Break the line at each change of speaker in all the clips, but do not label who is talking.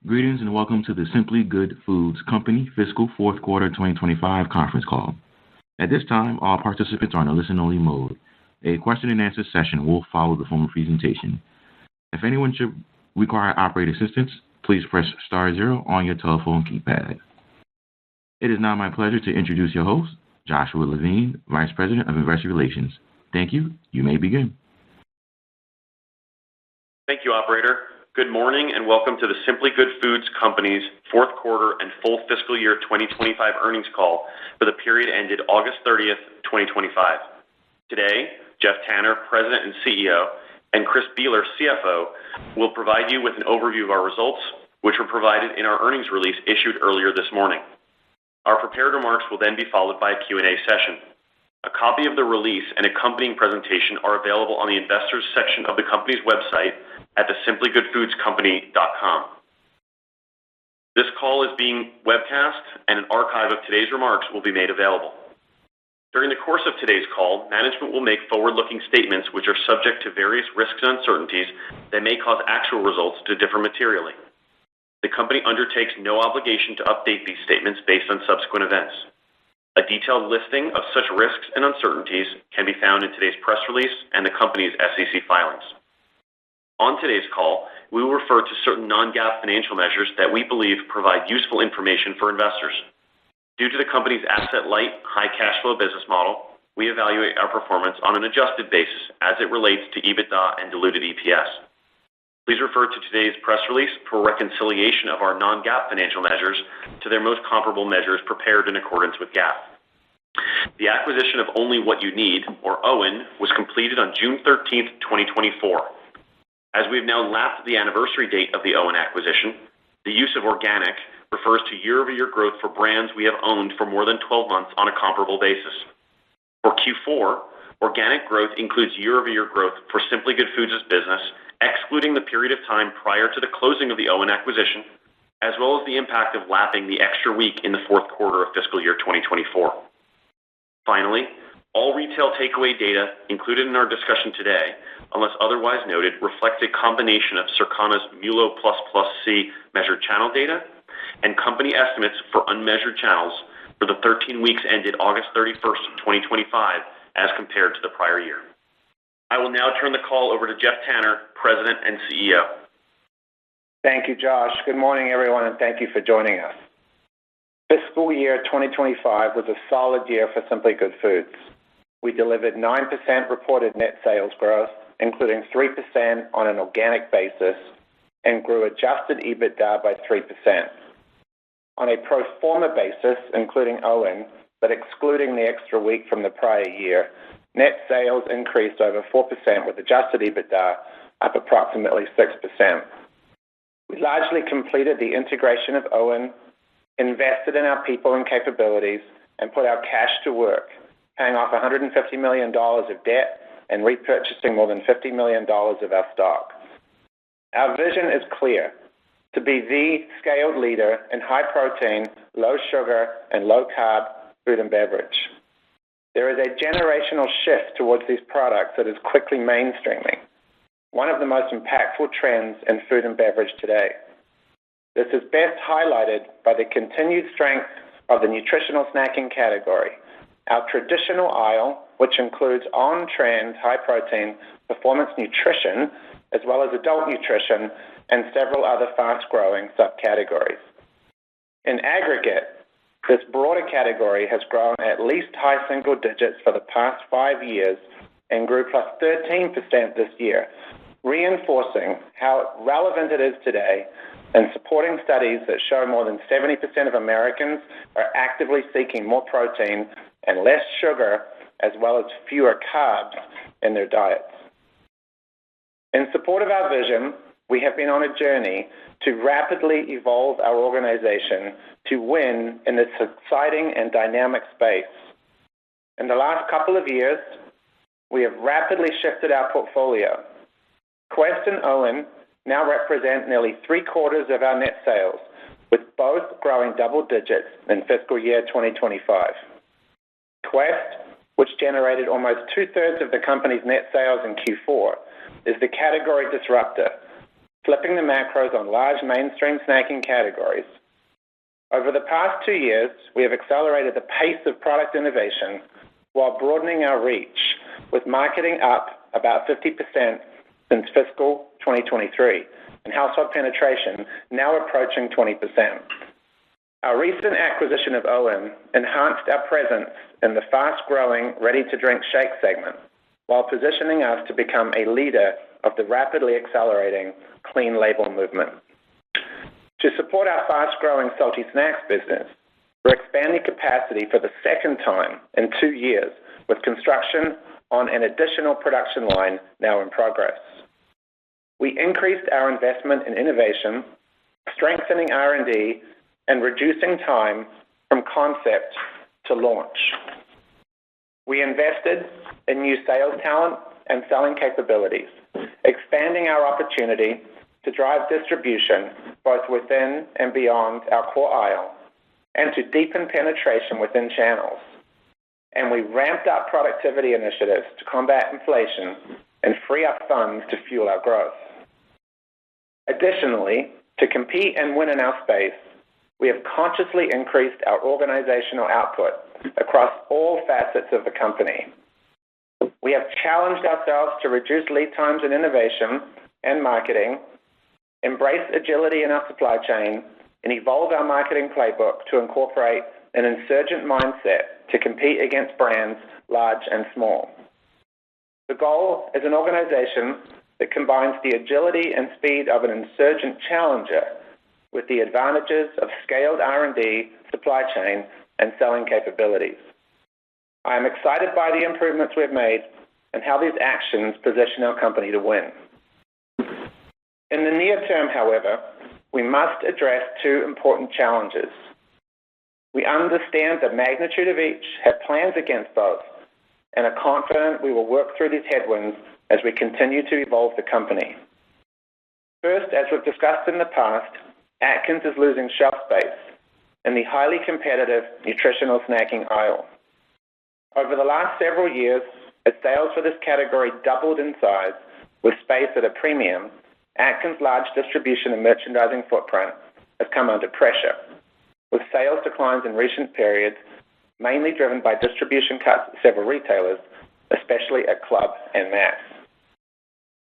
Greetings and welcome to the Simply Good Foods Company Fiscal Fourth Quarter 2025 conference call. At this time, all participants are in a listen-only mode. A question-and-answer session will follow the formal presentation. If anyone should require operator assistance, please press star zero on your telephone keypad. It is now my pleasure to introduce your host, Joshua Levine, Vice President of Investor Relations. Thank you. You may begin.
Thank you, Operator. Good morning and welcome to the Simply Good Foods Company's fourth quarter and full fiscal year 2025 earnings call for the period ended August 30th, 2025. Today, Jeff Tanner, President and CEO, and Chris Beeler, CFO, will provide you with an overview of our results, which were provided in our earnings release issued earlier this morning. Our prepared remarks will then be followed by a Q&A session. A copy of the release and accompanying presentation are available on the Investors section of the company's website at thesimplygoodfoodscompany.com. This call is being webcast, and an archive of today's remarks will be made available. During the course of today's call, management will make forward-looking statements which are subject to various risks and uncertainties that may cause actual results to differ materially. The company undertakes no obligation to update these statements based on subsequent events. A detailed listing of such risks and uncertainties can be found in today's press release and the company's SEC filings. On today's call, we will refer to certain non-GAAP financial measures that we believe provide useful information for investors. Due to the company's asset-light, high cash flow business model, we evaluate our performance on an adjusted basis as it relates to EBITDA and diluted EPS. Please refer to today's press release for reconciliation of our non-GAAP financial measures to their most comparable measures prepared in accordance with GAAP. The acquisition of Only What You Need, or OWYN, was completed on June 13th, 2024. As we have now lapped the anniversary date of the OWYN acquisition, the use of organic refers to year-over-year growth for brands we have owned for more than 12 months on a comparable basis. For Q4, organic growth includes year-over-year growth for Simply Good Foods' business, excluding the period of time prior to the closing of the OWYN acquisition, as well as the impact of lapping the extra week in the fourth quarter of fiscal year 2024. Finally, all retail takeaway data included in our discussion today, unless otherwise noted, reflect a combination of Circana's MULO++C measured channel data and company estimates for unmeasured channels for the 13 weeks ended August 31st, 2025, as compared to the prior year. I will now turn the call over to Jeff Tanner, President and CEO.
Thank you, Josh. Good morning, everyone, and thank you for joining us. Fiscal year 2025 was a solid year for Simply Good Foods. We delivered 9% reported net sales growth, including 3% on an organic basis, and grew adjusted EBITDA by 3%. On a pro forma basis, including OWYN, but excluding the extra week from the prior year, net sales increased over 4% with adjusted EBITDA up approximately 6%. We largely completed the integration of OWYN, invested in our people and capabilities, and put our cash to work, paying off $150 million of debt and repurchasing more than $50 million of our stock. Our vision is clear: to be the scaled leader in high protein, low sugar, and low carb food and beverage. There is a generational shift towards these products that is quickly mainstreaming, one of the most impactful trends in food and beverage today. This is best highlighted by the continued strength of the nutritional snacking category. Our traditional aisle, which includes on-trend, high-protein performance nutrition, as well as adult nutrition, and several other fast-growing subcategories. In aggregate, this broader category has grown at least high single digits for the past 5 years and grew plus 13% this year, reinforcing how relevant it is today and supporting studies that show more than 70% of Americans are actively seeking more protein and less sugar, as well as fewer carbs in their diets. In support of our vision, we have been on a journey to rapidly evolve our organization to win in this exciting and dynamic space. In the last couple of years, we have rapidly shifted our portfolio. Quest and OWYN now represent nearly 3/4 of our net sales, with both growing double digits in fiscal year 2025. Quest, which generated almost 2/3 of the company's net sales in Q4, is the category disruptor, flipping the macros on large mainstream snacking categories. Over the past 2 years, we have accelerated the pace of product innovation while broadening our reach, with marketing up about 50% since fiscal 2023, and household penetration now approaching 20%. Our recent acquisition of OM enhanced our presence in the fast-growing ready-to-drink shake segment, while positioning us to become a leader of the rapidly accelerating clean label movement. To support our fast-growing salty snacks business, we're expanding capacity for the second time in 2 years, with construction on an additional production line now in progress. We increased our investment in innovation, strengthening R&D, and reducing time from concept to launch. We invested in new sales talent and selling capabilities, expanding our opportunity to drive distribution both within and beyond our core aisle, and to deepen penetration within channels. And we ramped up productivity initiatives to combat inflation and free up funds to fuel our growth. Additionally, to compete and win in our space, we have consciously increased our organizational output across all facets of the company. We have challenged ourselves to reduce lead times in innovation and marketing, embrace agility in our supply chain, and evolve our marketing playbook to incorporate an insurgent mindset to compete against brands large and small. The goal is an organization that combines the agility and speed of an insurgent challenger with the advantages of scaled R&D, supply chain, and selling capabilities. I am excited by the improvements we've made and how these actions position our company to win. In the near term, however, we must address 2 important challenges. We understand the magnitude of each, have plans against both, and are confident we will work through these headwinds as we continue to evolve the company. First, as we've discussed in the past, Atkins is losing shelf space in the highly competitive nutritional snacking aisle. Over the last several years, as sales for this category doubled in size with space at a premium, Atkins' large distribution and merchandising footprint has come under pressure, with sales declines in recent periods mainly driven by distribution cuts at several retailers, especially at club and mass.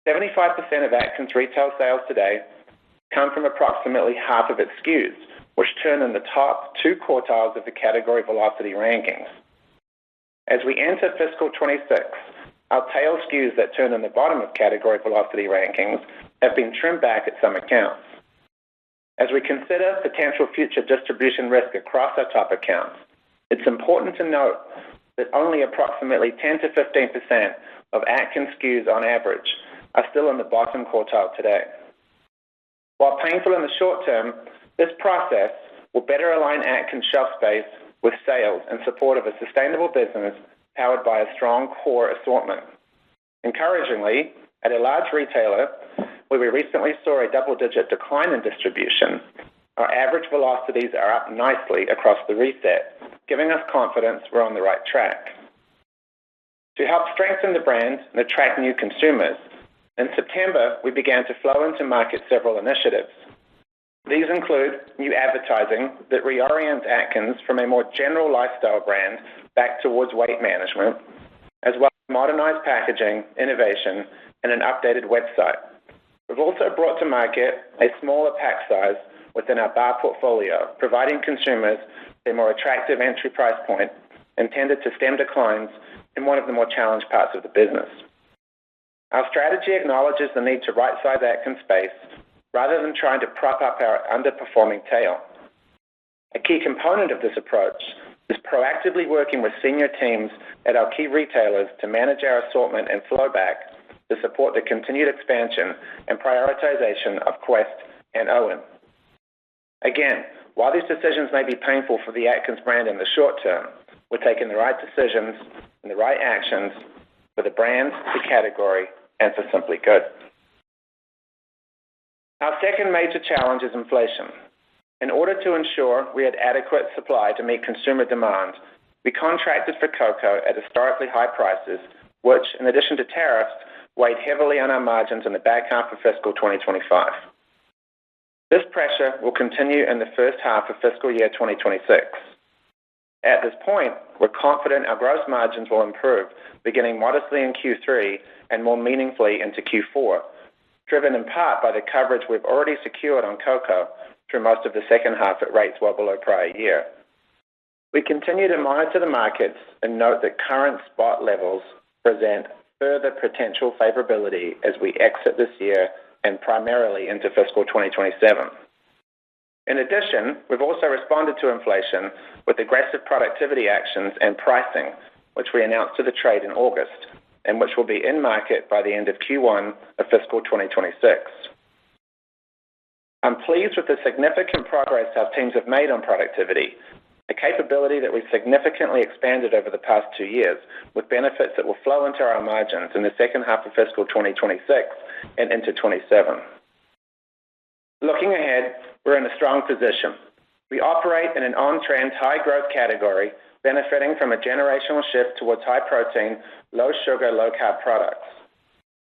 75% of Atkins retail sales today come from approximately half of its SKUs, which turn in the top 2 quartiles of the category velocity rankings. As we enter fiscal 26, our tail SKUs that turn in the bottom of category velocity rankings have been trimmed back at some accounts. As we consider potential future distribution risk across our top accounts, it's important to note that only approximately 10 to 15% of Atkins SKUs on average are still in the bottom quartile today. While painful in the short term, this process will better align Atkins shelf space with sales in support of a sustainable business powered by a strong core assortment. Encouragingly, at a large retailer where we recently saw a double-digit decline in distribution, our average velocities are up nicely across the reset, giving us confidence we're on the right track. To help strengthen the brand and attract new consumers, in September, we began to flow into market several initiatives. These include new advertising that reorients Atkins from a more general lifestyle brand back towards weight management, as well as modernized packaging, innovation, and an updated website. We've also brought to market a smaller pack size within our bar portfolio, providing consumers a more attractive entry price point intended to stem declines in one of the more challenged parts of the business. Our strategy acknowledges the need to right-size Atkins space rather than trying to prop up our underperforming tail. A key component of this approach is proactively working with senior teams at our key retailers to manage our assortment and flow back to support the continued expansion and prioritization of Quest and OM. Again, while these decisions may be painful for the Atkins brand in the short term, we're taking the right decisions and the right actions for the brand, the category, and for Simply Good. Our second major challenge is inflation. In order to ensure we had adequate supply to meet consumer demand, we contracted for cocoa at historically high prices, which, in addition to tariffs, weighed heavily on our margins in the back half of fiscal 2025. This pressure will continue in the first half of fiscal year 2026. At this point, we're confident our gross margins will improve, beginning modestly in Q3 and more meaningfully into Q4, driven in part by the coverage we've already secured on cocoa through most of the second half at rates well below prior year. We continue to monitor the markets and note that current spot levels present further potential favorability as we exit this year and primarily into fiscal 2027. In addition, we've also responded to inflation with aggressive productivity actions and pricing, which we announced to the trade in August, and which will be in market by the end of Q1 of fiscal 2026. I'm pleased with the significant progress our teams have made on productivity, a capability that we've significantly expanded over the past 2 years, with benefits that will flow into our margins in the second half of fiscal 2026 and into 27. Looking ahead, we're in a strong position. We operate in an on-trend, high-growth category, benefiting from a generational shift towards high-protein, low-sugar, low-carb products.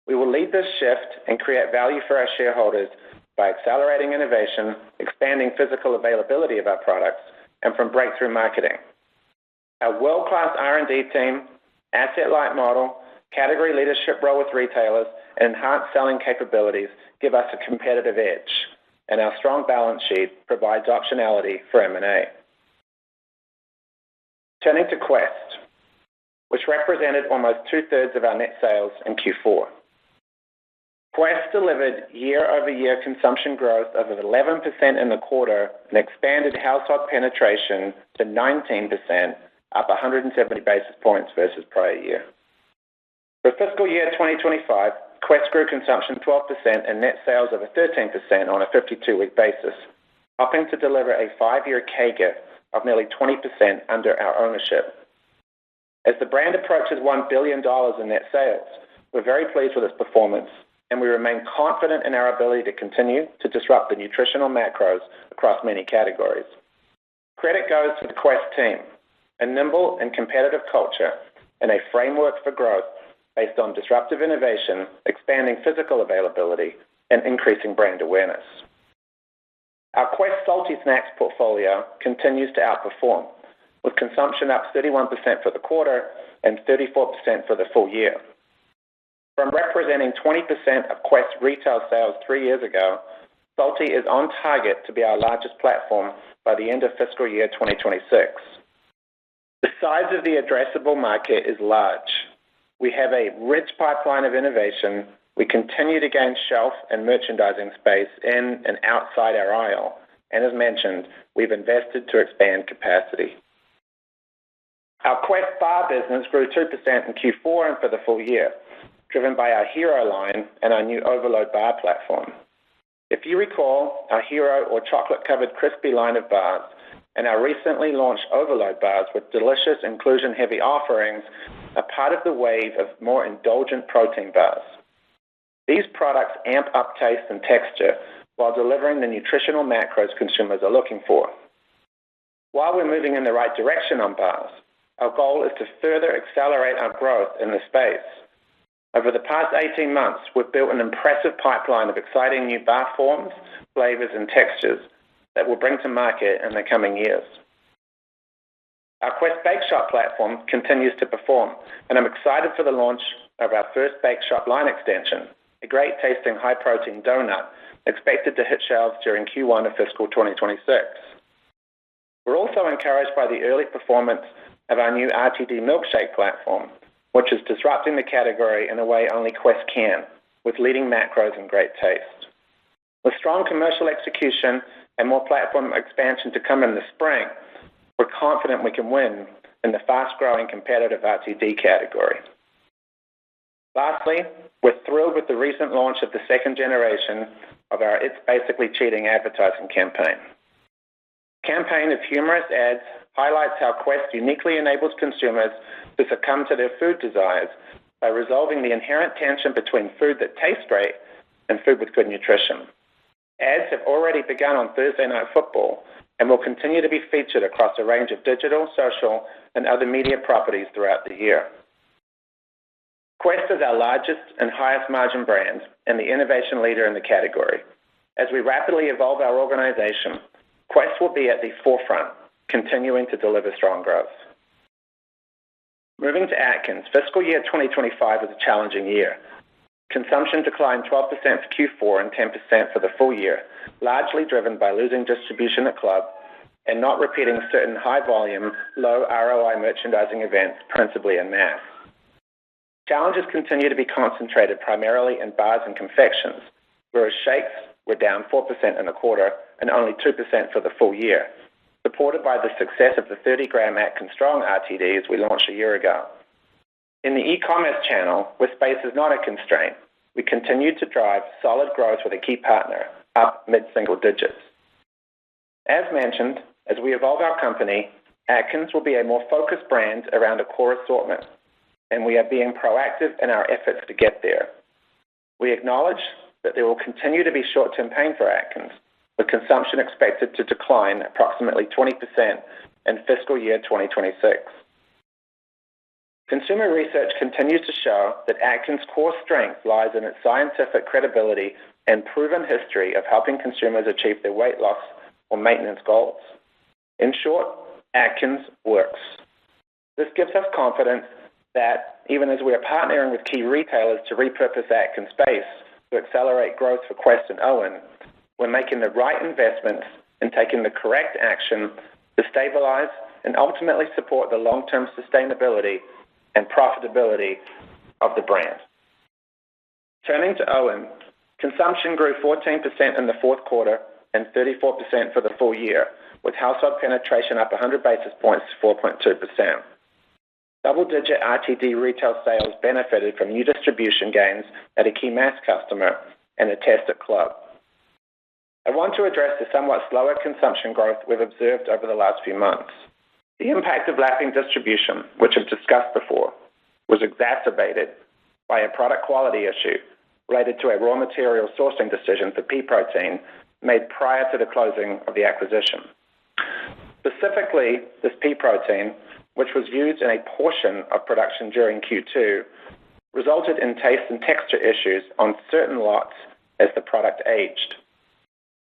We will lead this shift and create value for our shareholders by accelerating innovation, expanding physical availability of our products, and from breakthrough marketing. Our world-class R&D team, asset-light model, category leadership role with retailers, and enhanced selling capabilities give us a competitive edge, and our strong balance sheet provides optionality for M&A. Turning to Quest, which represented almost 2/3 of our net sales in Q4. Quest delivered year-over-year consumption growth of 11% in the quarter and expanded household penetration to 19%, up 170 basis points versus prior year. For fiscal year 2025, Quest grew consumption 12% and net sales over 13% on a 52-week basis, helping to deliver a 5-year CAGR of nearly 20% under our ownership. As the brand approaches $1 billion in net sales, we're very pleased with its performance, and we remain confident in our ability to continue to disrupt the nutritional macros across many categories. Credit goes to the Quest team, a nimble and competitive culture, and a framework for growth based on disruptive innovation, expanding physical availability, and increasing brand awareness. Our Quest salty snacks portfolio continues to outperform, with consumption up 31% for the quarter and 34% for the full year. From representing 20% of Quest retail sales 3 years ago, salty is on target to be our largest platform by the end of fiscal year 2026. The size of the addressable market is large. We have a rich pipeline of innovation. We continue to gain shelf and merchandising space in and outside our aisle. And as mentioned, we've invested to expand capacity. Our Quest bar business grew 2% in Q4 and for the full year, driven by our Hero line and our new Overload bar platform. If you recall, our Hero or chocolate-covered crispy line of bars and our recently launched Overload bars with delicious inclusion-heavy offerings are part of the wave of more indulgent protein bars. These products amp up taste and texture while delivering the nutritional macros consumers are looking for. While we're moving in the right direction on bars, our goal is to further accelerate our growth in the space. Over the past 18 months, we've built an impressive pipeline of exciting new bar forms, flavors, and textures that we'll bring to market in the coming years. Our Quest Bake Shop platform continues to perform, and I'm excited for the launch of our first Bake Shop line extension, a great-tasting high-protein donut expected to hit shelves during Q1 of fiscal 2026. We're also encouraged by the early performance of our new RTD milkshake platform, which is disrupting the category in a way only Quest can, with leading macros and great taste. With strong commercial execution and more platform expansion to come in the spring, we're confident we can win in the fast-growing competitive RTD category. Lastly, we're thrilled with the recent launch of the second generation of our It's Basically Cheating advertising campaign. The campaign of humorous ads highlights how Quest uniquely enables consumers to succumb to their food desires by resolving the inherent tension between food that tastes great and food with good nutrition. Ads have already begun on Thursday Night Football and will continue to be featured across a range of digital, social, and other media properties throughout the year. Quest is our largest and highest margin brand and the innovation leader in the category. As we rapidly evolve our organization, Quest will be at the forefront, continuing to deliver strong growth. Moving to Atkins, fiscal year 2025 was a challenging year. Consumption declined 12% for Q4 and 10% for the full year, largely driven by losing distribution at club and not repeating certain high-volume, low ROI merchandising events, principally in mass. Challenges continue to be concentrated primarily in bars and confections, whereas shakes were down 4% in the quarter and only 2% for the full year, supported by the success of the 30-gram Atkins Strong RTDs we launched a year ago. In the e-commerce channel, where space is not a constraint, we continue to drive solid growth with a key partner, up mid-single digits. As mentioned, as we evolve our company, Atkins will be a more focused brand around a core assortment, and we are being proactive in our efforts to get there. We acknowledge that there will continue to be short-term pain for Atkins, with consumption expected to decline approximately 20% in fiscal year 2026. Consumer research continues to show that Atkins' core strength lies in its scientific credibility and proven history of helping consumers achieve their weight loss or maintenance goals. In short, Atkins works. This gives us confidence that even as we are partnering with key retailers to repurpose Atkins space to accelerate growth for Quest and OWYN, we're making the right investments and taking the correct action to stabilize and ultimately support the long-term sustainability and profitability of the brand. Turning to OWYN, consumption grew 14% in the fourth quarter and 34% for the full year, with household penetration up 100 basis points to 4.2%. Double-digit RTD retail sales benefited from new distribution gains at a key mass customer and a test at club. I want to address the somewhat slower consumption growth we've observed over the last few months. The impact of lapping distribution, which I've discussed before, was exacerbated by a product quality issue related to a raw material sourcing decision for pea protein made prior to the closing of the acquisition. Specifically, this pea protein, which was used in a portion of production during Q2, resulted in taste and texture issues on certain lots as the product aged.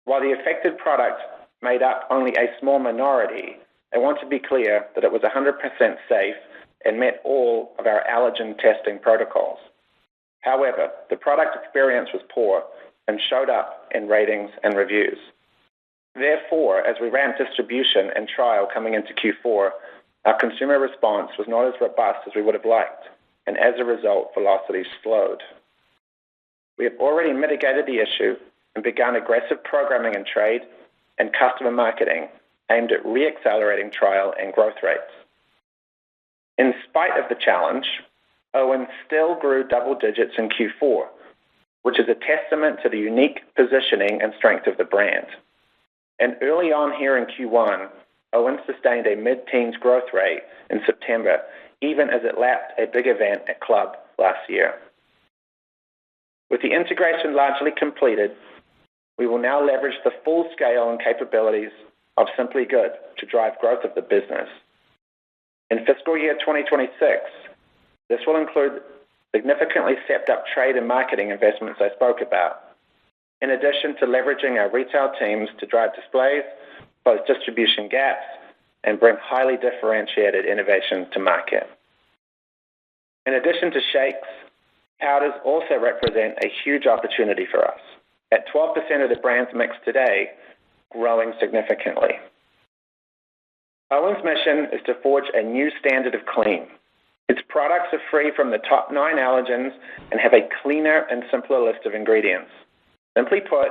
While the affected product made up only a small minority, I want to be clear that it was 100% safe and met all of our allergen testing protocols. However, the product experience was poor and showed up in ratings and reviews. Therefore, as we ramped distribution and trial coming into Q4, our consumer response was not as robust as we would have liked, and as a result, velocities slowed. We have already mitigated the issue and begun aggressive programming in trade and customer marketing aimed at re-accelerating trial and growth rates. In spite of the challenge, OWYN still grew double digits in Q4, which is a testament to the unique positioning and strength of the brand. And early on here in Q1, OWYN sustained a mid-teens growth rate in September, even as it lapped a big event at club last year. With the integration largely completed, we will now leverage the full scale and capabilities of Simply Good to drive growth of the business. In fiscal year 2026, this will include significantly stepped up trade and marketing investments I spoke about, in addition to leveraging our retail teams to drive displays, close distribution gaps, and bring highly differentiated innovation to market. In addition to shakes, powders also represent a huge opportunity for us, at 12% of the brand's mix today, growing significantly. OWYN's mission is to forge a new standard of clean. Its products are free from the top 9 allergens and have a cleaner and simpler list of ingredients. Simply put,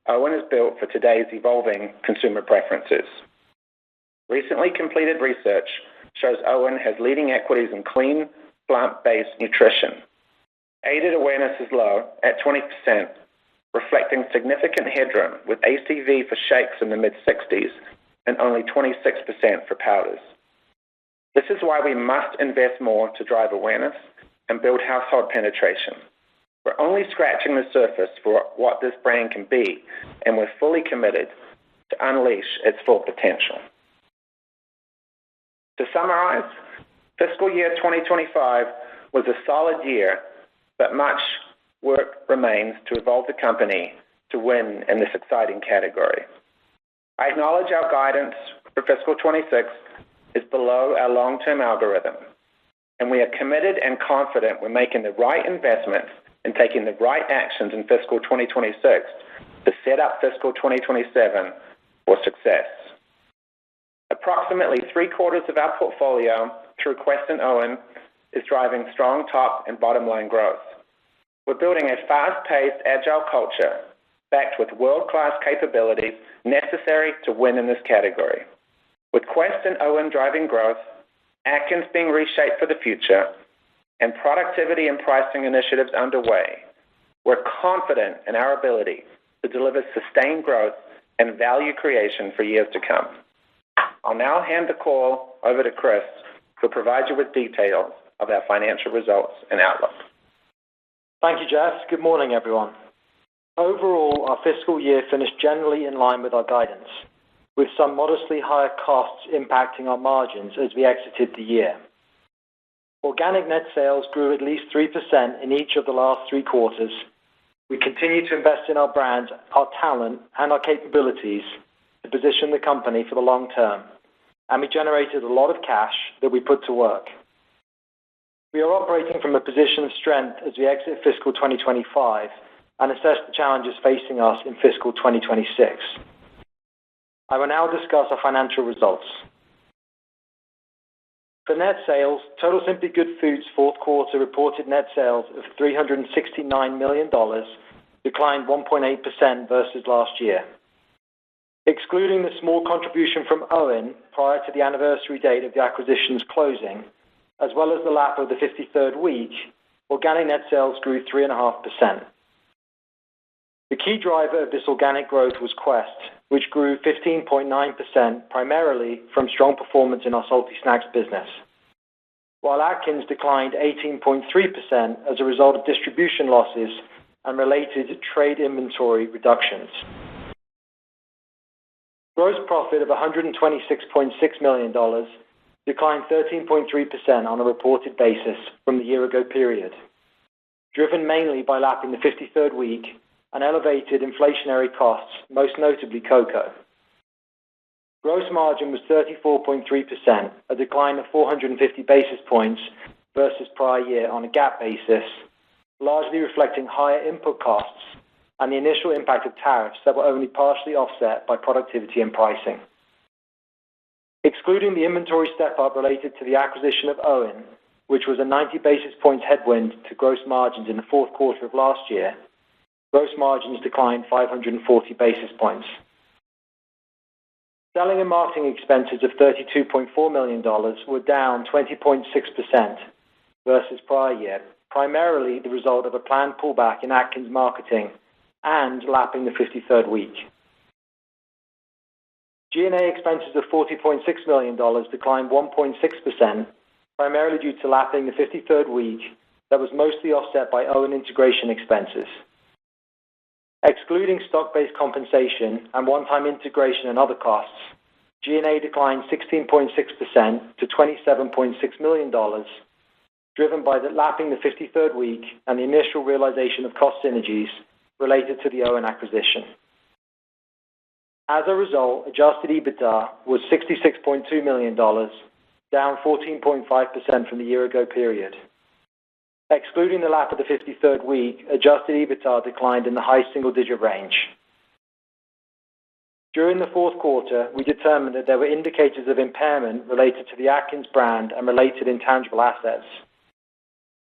OWYN is built for today's evolving consumer preferences. Recently completed research shows OWYN has leading equities in clean, plant-based nutrition. Aided awareness is low at 20%, reflecting significant headroom with ACV for shakes in the mid-60s and only 26% for powders. This is why we must invest more to drive awareness and build household penetration. We're only scratching the surface for what this brand can be, and we're fully committed to unleash its full potential. To summarize, fiscal year 2025 was a solid year, but much work remains to evolve the company to win in this exciting category. I acknowledge our guidance for fiscal 26 is below our long-term algorithm, and we are committed and confident we're making the right investments and taking the right actions in fiscal 2026 to set up fiscal 2027 for success. Approximately 3/4 of our portfolio through Quest and OWYN is driving strong top and bottom line growth. We're building a fast-paced, agile culture backed with world-class capabilities necessary to win in this category. With Quest and OWYN driving growth, Atkins being reshaped for the future, and productivity and pricing initiatives underway, we're confident in our ability to deliver sustained growth and value creation for years to come. I'll now hand the call over to Chris, who'll provide you with details of our financial results and outlook.
Thank you, Jeff. Good morning, everyone. Overall, our fiscal year finished generally in line with our guidance, with some modestly higher costs impacting our margins as we exited the year. Organic net sales grew at least 3% in each of the last 3 quarters. We continue to invest in our brands, our talent, and our capabilities to position the company for the long term, and we generated a lot of cash that we put to work. We are operating from a position of strength as we exit fiscal 2025 and assess the challenges facing us in fiscal 2026. I will now discuss our financial results. For net sales, total Simply Good Foods fourth quarter reported net sales of $369 million, declined 1.8% versus last year. Excluding the small contribution from OWYN prior to the anniversary date of the acquisition's closing, as well as the lap of the 53rd week, organic net sales grew 3.5%. The key driver of this organic growth was Quest, which grew 15.9%, primarily from strong performance in our salty snacks business, while Atkins declined 18.3% as a result of distribution losses and related trade inventory reductions. Gross profit of $126.6 million declined 13.3% on a reported basis from the year-ago period, driven mainly by lapping the 53rd week and elevated inflationary costs, most notably cocoa. Gross margin was 34.3%, a decline of 450 basis points versus prior year on a GAAP basis, largely reflecting higher input costs and the initial impact of tariffs that were only partially offset by productivity and pricing. Excluding the inventory step-up related to the acquisition of OWYN, which was a 90 basis points headwind to gross margins in the fourth quarter of last year, gross margins declined 540 basis points. Selling and marketing expenses of $32.4 million were down 20.6% versus prior year, primarily the result of a planned pullback in Atkins marketing and lapping the 53rd week. G&A expenses of $40.6 million declined 1.6%, primarily due to lapping the 53rd week that was mostly offset by OWYN integration expenses. Excluding stock-based compensation and one-time integration and other costs, G&A declined 16.6% to $27.6 million, driven by the lapping the 53rd week and the initial realization of cost synergies related to the OWYN acquisition. As a result, adjusted EBITDA was $66.2 million, down 14.5% from the year-ago period. Excluding the lap of the 53rd week, adjusted EBITDA declined in the high single-digit range. During the fourth quarter, we determined that there were indicators of impairment related to the Atkins brand and related intangible assets.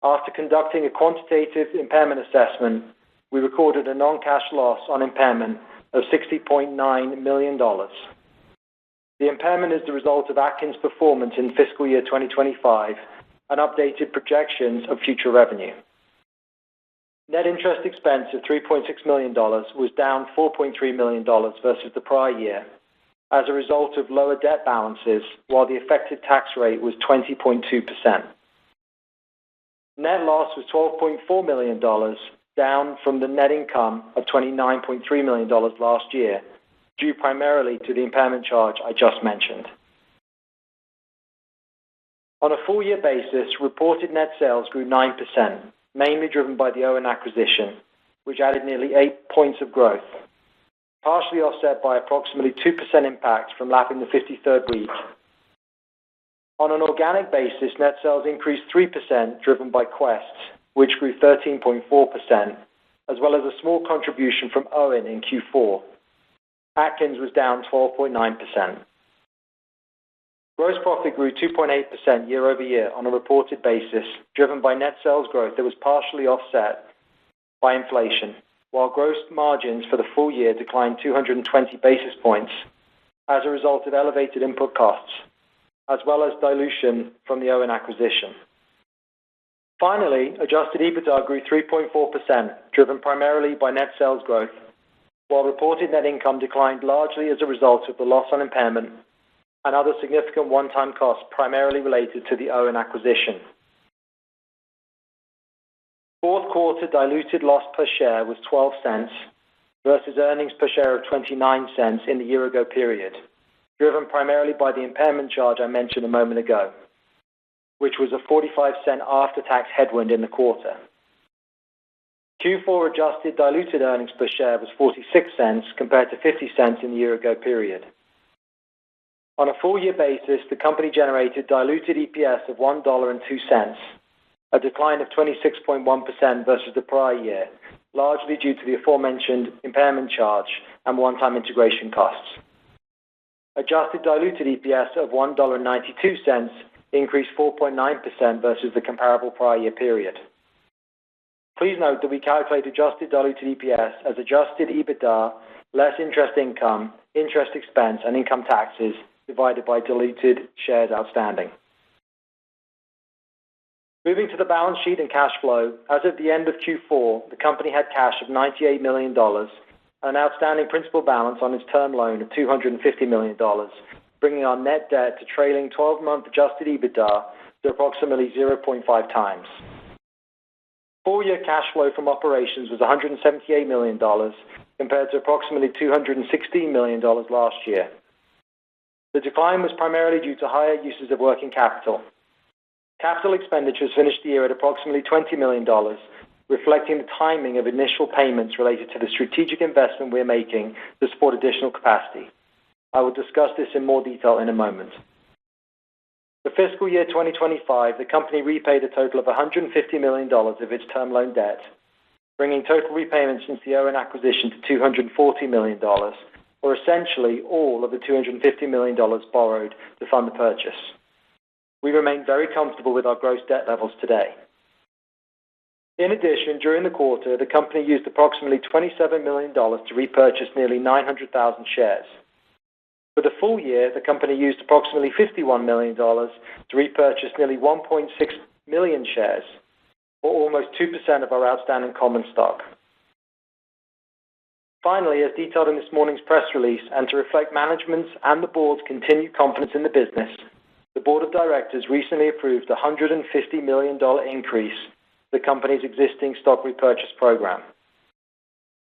After conducting a quantitative impairment assessment, we recorded a non-cash loss on impairment of $60.9 million. The impairment is the result of Atkins' performance in fiscal year 2025 and updated projections of future revenue. Net interest expense of $3.6 million was down $4.3 million versus the prior year as a result of lower debt balances, while the effective tax rate was 20.2%. Net loss was $12.4 million, down from the net income of $29.3 million last year, due primarily to the impairment charge I just mentioned. On a full-year basis, reported net sales grew 9%, mainly driven by the OWYN acquisition, which added nearly 8 points of growth, partially offset by approximately 2% impact from lapping the 53rd week. On an organic basis, net sales increased 3%, driven by Quest, which grew 13.4%, as well as a small contribution from OWYN in Q4. Atkins was down 12.9%. Gross profit grew 2.8% year over year on a reported basis, driven by net sales growth that was partially offset by inflation, while gross margins for the full year declined 220 basis points as a result of elevated input costs, as well as dilution from the OWYN acquisition. Finally, adjusted EBITDA grew 3.4%, driven primarily by net sales growth, while reported net income declined largely as a result of the loss on impairment and other significant one-time costs primarily related to the OWYN acquisition. Fourth quarter diluted loss per share was 12 cents versus earnings per share of 29 cents in the year-ago period, driven primarily by the impairment charge I mentioned a moment ago, which was a 45-cent after-tax headwind in the quarter. Q4 adjusted diluted earnings per share was 46 cents compared to 50 cents in the year-ago period. On a full-year basis, the company generated diluted EPS of $1.02, a decline of 26.1% versus the prior year, largely due to the aforementioned impairment charge and one-time integration costs. Adjusted diluted EPS of $1.92 increased 4.9% versus the comparable prior year period. Please note that we calculate adjusted diluted EPS as adjusted EBITDA less interest income, interest expense, and income taxes divided by diluted shares outstanding. Moving to the balance sheet and cash flow, as of the end of Q4, the company had cash of $98 million and an outstanding principal balance on its term loan of $250 million, bringing our net debt to trailing 12-month adjusted EBITDA to approximately 0.5 times. Full-year cash flow from operations was $178 million compared to approximately $216 million last year. The decline was primarily due to higher uses of working capital. Capital expenditures finished the year at approximately $20 million, reflecting the timing of initial payments related to the strategic investment we're making to support additional capacity. I will discuss this in more detail in a moment. For fiscal year 2025, the company repaid a total of $150 million of its term loan debt, bringing total repayments since the OWYN acquisition to $240 million, or essentially all of the $250 million borrowed to fund the purchase. We remain very comfortable with our gross debt levels today. In addition, during the quarter, the company used approximately $27 million to repurchase nearly 900,000 shares. For the full year, the company used approximately $51 million to repurchase nearly 1.6 million shares, or almost 2% of our outstanding common stock. Finally, as detailed in this morning's press release, and to reflect management's and the board's continued confidence in the business, the board of directors recently approved a $150 million increase to the company's existing stock repurchase program.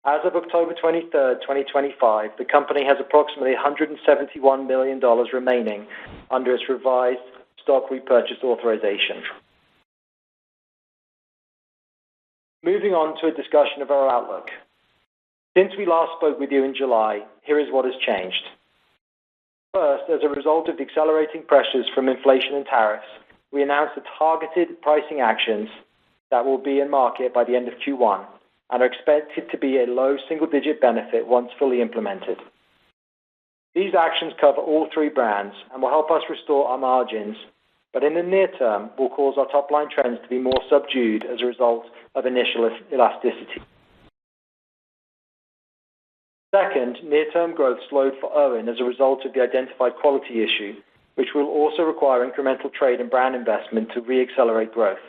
As of October 23, 2025, the company has approximately $171 million remaining under its revised stock repurchase authorization. Moving on to a discussion of our outlook. Since we last spoke with you in July, here is what has changed. First, as a result of the accelerating pressures from inflation and tariffs, we announced the targeted pricing actions that will be in market by the end of Q1 and are expected to be a low single-digit benefit once fully implemented. These actions cover all three brands and will help us restore our margins, but in the near term will cause our top-line trends to be more subdued as a result of initial elasticity. Second, near-term growth slowed for OWYN as a result of the identified quality issue, which will also require incremental trade and brand investment to re-accelerate growth.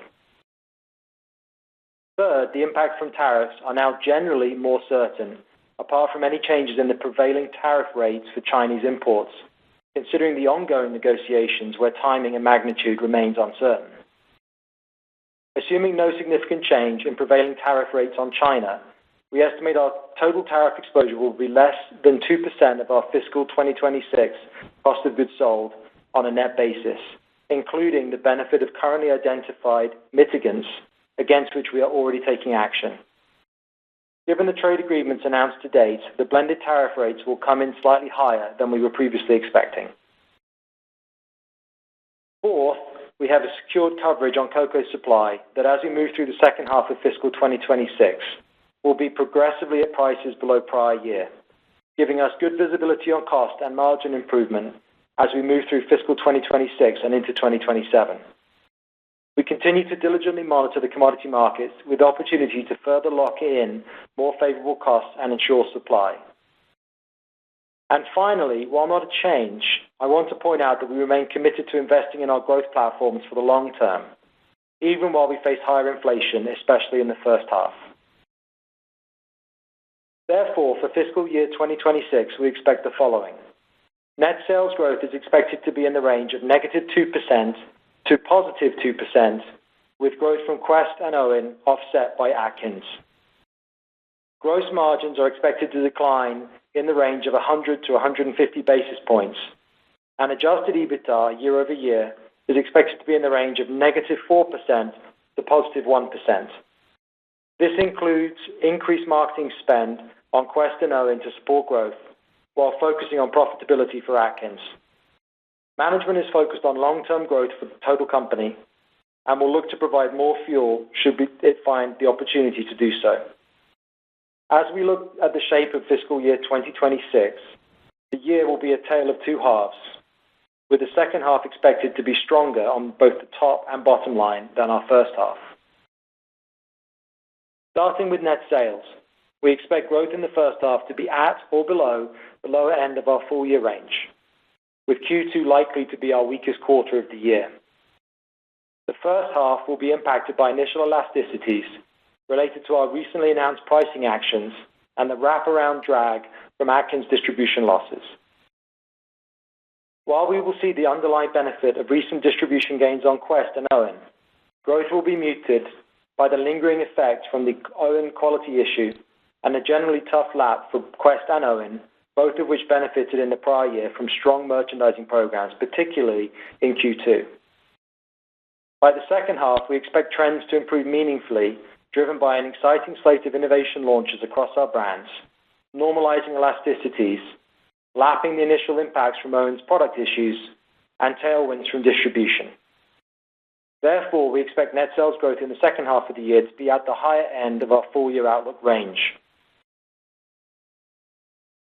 Third, the impact from tariffs are now generally more certain, apart from any changes in the prevailing tariff rates for Chinese imports, considering the ongoing negotiations where timing and magnitude remains uncertain. Assuming no significant change in prevailing tariff rates on China, we estimate our total tariff exposure will be less than 2% of our fiscal 2026 cost of goods sold on a net basis, including the benefit of currently identified mitigants against which we are already taking action. Given the trade agreements announced to date, the blended tariff rates will come in slightly higher than we were previously expecting. Fourth, we have a secured coverage on cocoa supply that as we move through the second half of fiscal 2026 will be progressively at prices below prior year, giving us good visibility on cost and margin improvement as we move through fiscal 2026 and into 2027. We continue to diligently monitor the commodity markets with the opportunity to further lock in more favorable costs and ensure supply. And finally, while not a change, I want to point out that we remain committed to investing in our growth platforms for the long term, even while we face higher inflation, especially in the first half. Therefore, for fiscal year 2026, we expect the following. Net sales growth is expected to be in the range of -2% to +2%, with growth from Quest and OWYN offset by Atkins. Gross margins are expected to decline in the range of 100 to 150 basis points, and adjusted EBITDA year over year is expected to be in the range of -4% to +1%. This includes increased marketing spend on Quest and OWYN to support growth while focusing on profitability for Atkins. Management is focused on long-term growth for the total company and will look to provide more fuel should it find the opportunity to do so. As we look at the shape of fiscal year 2026, the year will be a tale of two halves, with the second half expected to be stronger on both the top and bottom line than our first half. Starting with net sales, we expect growth in the first half to be at or below the lower end of our full-year range, with Q2 likely to be our weakest quarter of the year. The first half will be impacted by initial elasticities related to our recently announced pricing actions and the wraparound drag from Atkins distribution losses. While we will see the underlying benefit of recent distribution gains on Quest and OWYN, growth will be muted by the lingering effects from the OWYN quality issue and a generally tough lap for Quest and OWYN, both of which benefited in the prior year from strong merchandising programs, particularly in Q2. By the second half, we expect trends to improve meaningfully, driven by an exciting slate of innovation launches across our brands, normalizing elasticities, lapping the initial impacts from OWYN's product issues, and tailwinds from distribution. Therefore, we expect net sales growth in the second half of the year to be at the higher end of our full-year outlook range.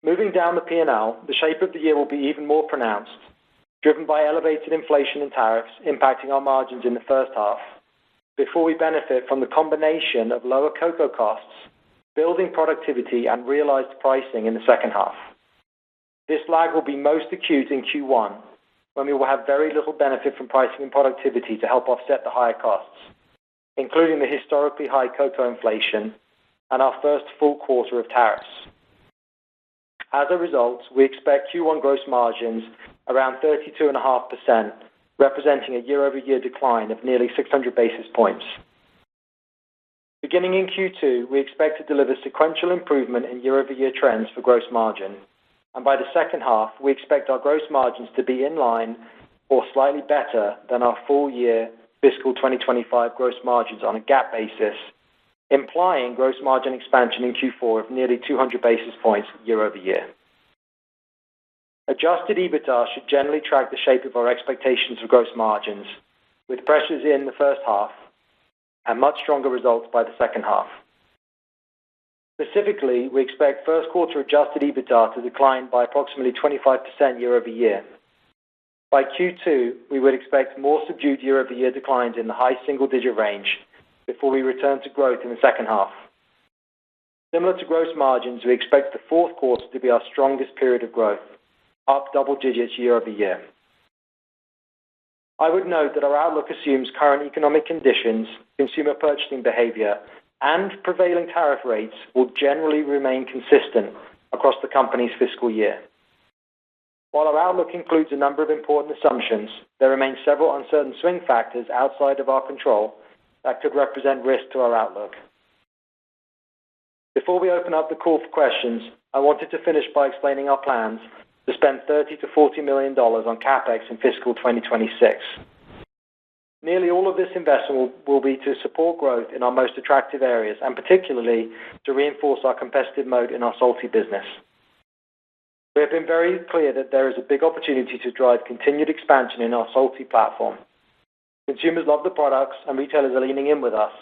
Moving down the P&L, the shape of the year will be even more pronounced, driven by elevated inflation and tariffs impacting our margins in the first half, before we benefit from the combination of lower cocoa costs, building productivity, and realized pricing in the second half. This lag will be most acute in Q1, when we will have very little benefit from pricing and productivity to help offset the higher costs, including the historically high cocoa inflation and our first full quarter of tariffs. As a result, we expect Q1 gross margins around 32.5%, representing a year-over-year decline of nearly 600 basis points. Beginning in Q2, we expect to deliver sequential improvement in year-over-year trends for gross margin, and by the second half, we expect our gross margins to be in line or slightly better than our full-year fiscal 2025 gross margins on a GAAP basis, implying gross margin expansion in Q4 of nearly 200 basis points year-over-year. Adjusted EBITDA should generally track the shape of our expectations for gross margins, with pressures in the first half and much stronger results by the second half. Specifically, we expect first quarter adjusted EBITDA to decline by approximately 25% year-over-year. By Q2, we would expect more subdued year-over-year declines in the high single-digit range before we return to growth in the second half. Similar to gross margins, we expect the fourth quarter to be our strongest period of growth, up double digits year-over-year. I would note that our outlook assumes current economic conditions, consumer purchasing behavior, and prevailing tariff rates will generally remain consistent across the company's fiscal year. While our outlook includes a number of important assumptions, there remain several uncertain swing factors outside of our control that could represent risk to our outlook. Before we open up the call for questions, I wanted to finish by explaining our plans to spend $30 to $40 million on CapEx in fiscal 2026, Nearly all of this investment will be to support growth in our most attractive areas, and particularly to reinforce our competitive moat in our salty business. We have been very clear that there is a big opportunity to drive continued expansion in our salty platform. Consumers love the products, and retailers are leaning in with us.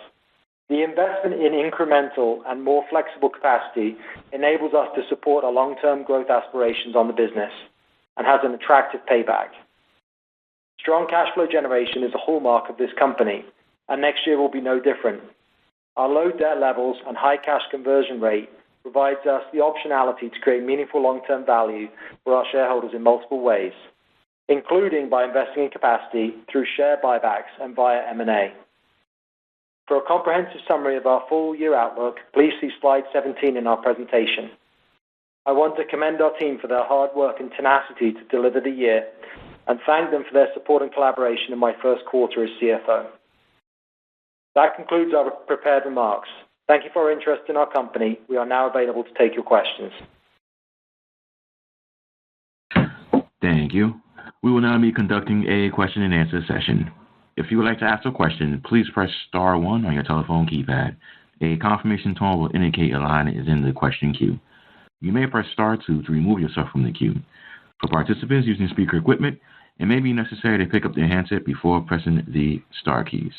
The investment in incremental and more flexible capacity enables us to support our long-term growth aspirations on the business and has an attractive payback. Strong cash flow generation is a hallmark of this company, and next year will be no different. Our low debt levels and high cash conversion rate provides us the optionality to create meaningful long-term value for our shareholders in multiple ways, including by investing in capacity through share buybacks and via M&A. For a comprehensive summary of our full-year outlook, please see slide 17 in our presentation. I want to commend our team for their hard work and tenacity to deliver the year and thank them for their support and collaboration in my first quarter as CFO. That concludes our prepared remarks. Thank you for your interest in our company. We are now available to take your questions.
Thank you. We will now be conducting a question and answer session. If you would like to ask a question, please press star 1 on your telephone keypad. A confirmation tone will indicate your line is in the question queue. You may press star 2 to remove yourself from the queue. For participants using speaker equipment, it may be necessary to pick up their handset before pressing the star keys.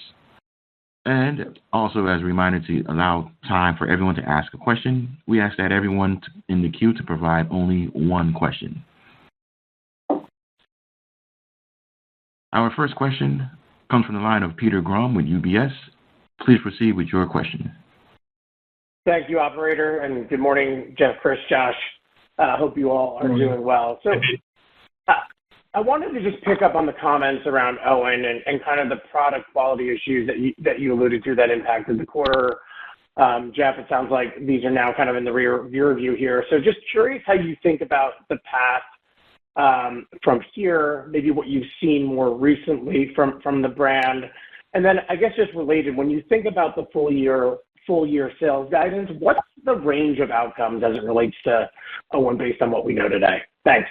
And also, as a reminder to allow time for everyone to ask a question, we ask that everyone in the queue to provide only one question. Our first question comes from the line of Peter Grom with UBS. Please proceed with your question.
Thank you, operator, and good morning, Jeff, Chris, Josh. Hope you all are doing well. So I wanted to just pick up on the comments around Owen and kind of the product quality issues that you alluded to that impacted the quarter. Jeff, it sounds like these are now kind of in the rear view here. So just curious how you think about the path from here, maybe what you've seen more recently from the brand. And then I guess just related, when you think about the full year sales guidance, what's the range of outcomes as it relates to Owen based on what we know today? Thanks.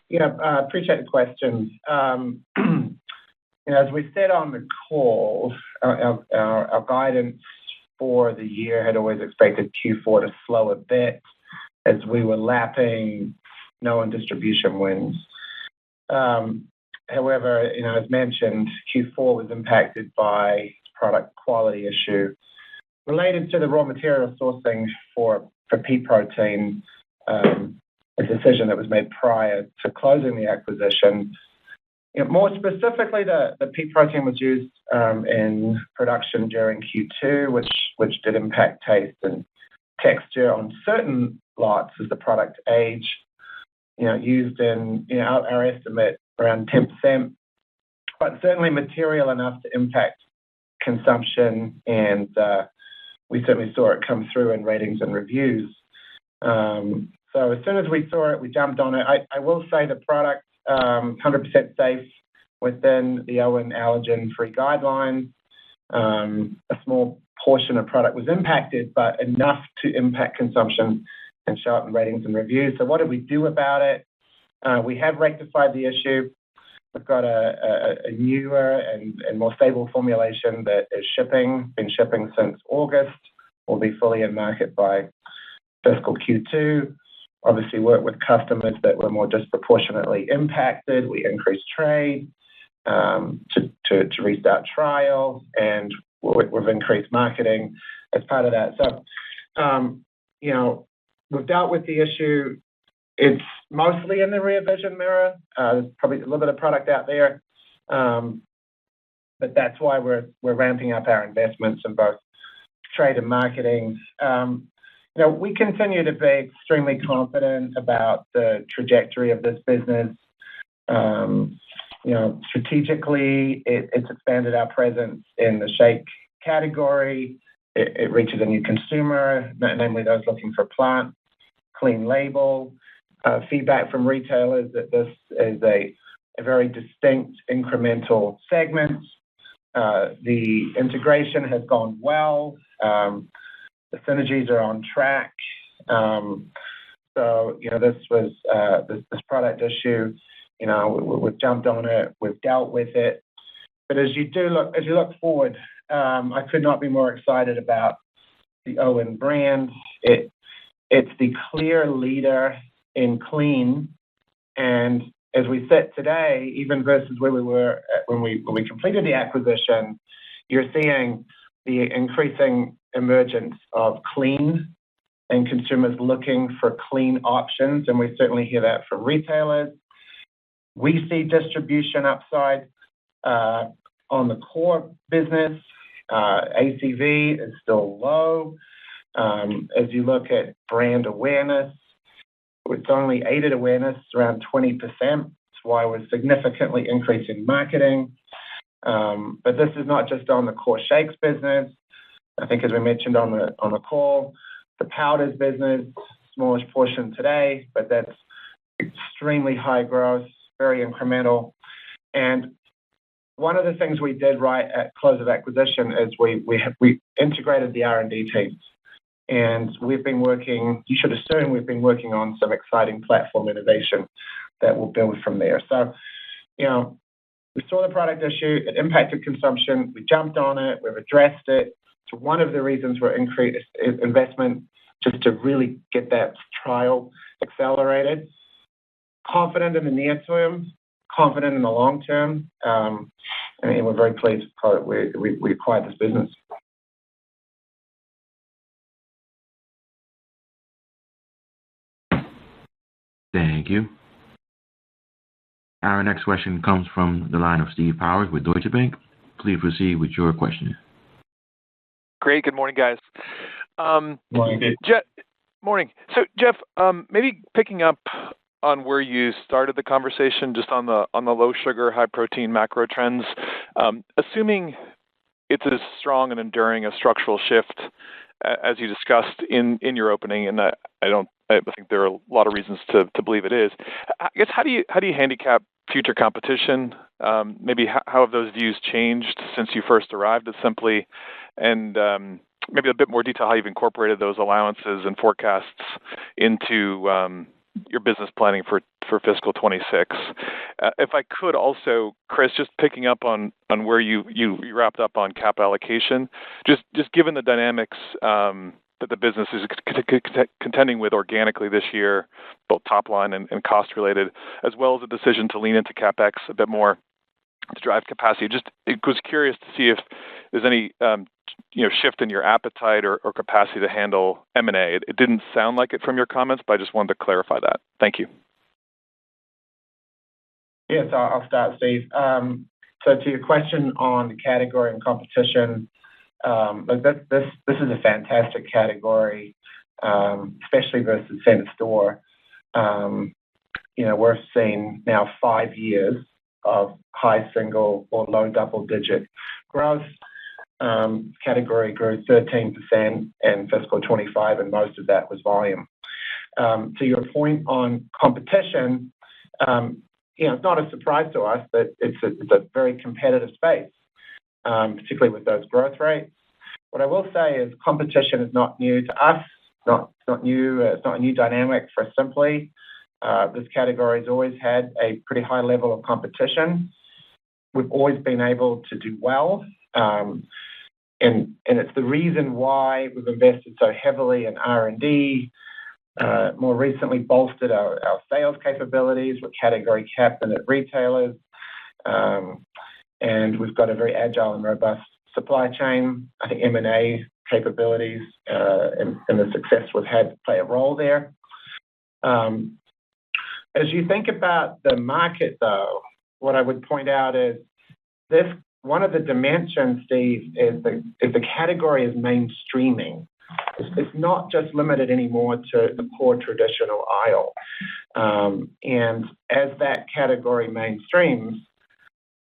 Yeah, appreciate the questions. As we said on the call, our guidance for the year had always expected Q4 to slow a bit as we were lapping known distribution wins. However, as mentioned, Q4 was impacted by product quality issue related to the raw material sourcing for pea protein, a decision that was made prior to closing the acquisition. More specifically, the pea protein was used in production during Q2, which did impact taste and texture on certain lots as the product aged. Used in our estimate around 10%, but certainly material enough to impact consumption, and we certainly saw it come through in ratings and reviews. So as soon as we saw it, we jumped on it. I will say the product 100% safe within the Owen allergen-free guidelines. A small portion of product was impacted, but enough to impact consumption and show up in ratings and reviews. So what did we do about it? We have rectified the issue. We've got a newer and more stable formulation that is been shipping since August. Will be fully in market by fiscal Q2. Obviously, work with customers that were more disproportionately impacted. We increased trade to restart trial, and we've increased marketing as part of that. So, we've dealt with the issue. It's mostly in the rear vision mirror. There's probably a little bit of product out there, but that's why we're ramping up our investments in both trade and marketing. We continue to be extremely confident about the trajectory of this business. Strategically, it's expanded our presence in the shake category. It reaches a new consumer, namely those looking for plant, clean label. Feedback from retailers that this is a very distinct incremental segment. The integration has gone well. The synergies are on track. So, this was this product issue. we've jumped on it, we've dealt with it. But as you look forward, I could not be more excited about the OWYN brand. It's the clear leader in clean, and as we sit today, even versus where we were when we completed the acquisition, you're seeing the increasing emergence of clean and consumers looking for clean options, and we certainly hear that from retailers. We see distribution upside on the core business. ACV is still low. As you look at brand awareness, it's only aided awareness around 20%. That's why we're significantly increasing marketing. But this is not just on the core shakes business. I think as we mentioned on the call, the powders business, smallish portion today, but that's extremely high growth, very incremental. And one of the things we did right at close of acquisition is we integrated the R&D teams. And we've been working, you should assume we've been working on some exciting platform innovation that will build from there. So, we saw the product issue, it impacted consumption, we jumped on it, we've addressed it. So one of the reasons we're increased investment just to really get that trial accelerated. Confident in the near term, confident in the long term, and we're very pleased we acquired this business.
Thank you. Our next question comes from the line of Steve Powers with Deutsche Bank. Please proceed with your question.
Great. Good morning, guys.
Morning.
Morning. So, Jeff, maybe picking up on where you started the conversation, just on the low sugar, high protein macro trends. Assuming it's as strong and enduring a structural shift as you discussed in your opening, and I think there are a lot of reasons to believe it is. I guess how do you handicap future competition? Maybe how have those views changed since you first arrived at Simply, and maybe a bit more detail how you've incorporated those allowances and forecasts into your business planning for fiscal 26. If I could also, Chris, just picking up on where you wrapped up on capital allocation, just given the dynamics that the business is contending with organically this year, both top line and cost related, as well as the decision to lean into CapEx a bit more to drive capacity. I was curious to see if there's any shift in your appetite or capacity to handle M&A. It didn't sound like it from your comments, but I just wanted to clarify that. Thank you.
Yes, I'll start, Steve. So to your question on the category and competition, this is a fantastic category, especially versus center store. We're seeing now 5 years of high single or low double digit growth. Category grew 13% in fiscal 25, and most of that was volume. To your point on competition, it's not a surprise to us that it's a very competitive space, particularly with those growth rates. What I will say is competition is not new to us. It's not new. It's not a new dynamic for Simply. This category has always had a pretty high level of competition. We've always been able to do well. And it's the reason why we've invested so heavily in R&D, more recently bolstered our sales capabilities with category captain at retailers, and we've got a very agile and robust supply chain. I think M&A capabilities and the success we've had play a role there. As you think about the market, though, what I would point out is this. One of the dimensions, Steve, is the category is mainstreaming. It's not just limited anymore to the core traditional aisle. And as that category mainstreams,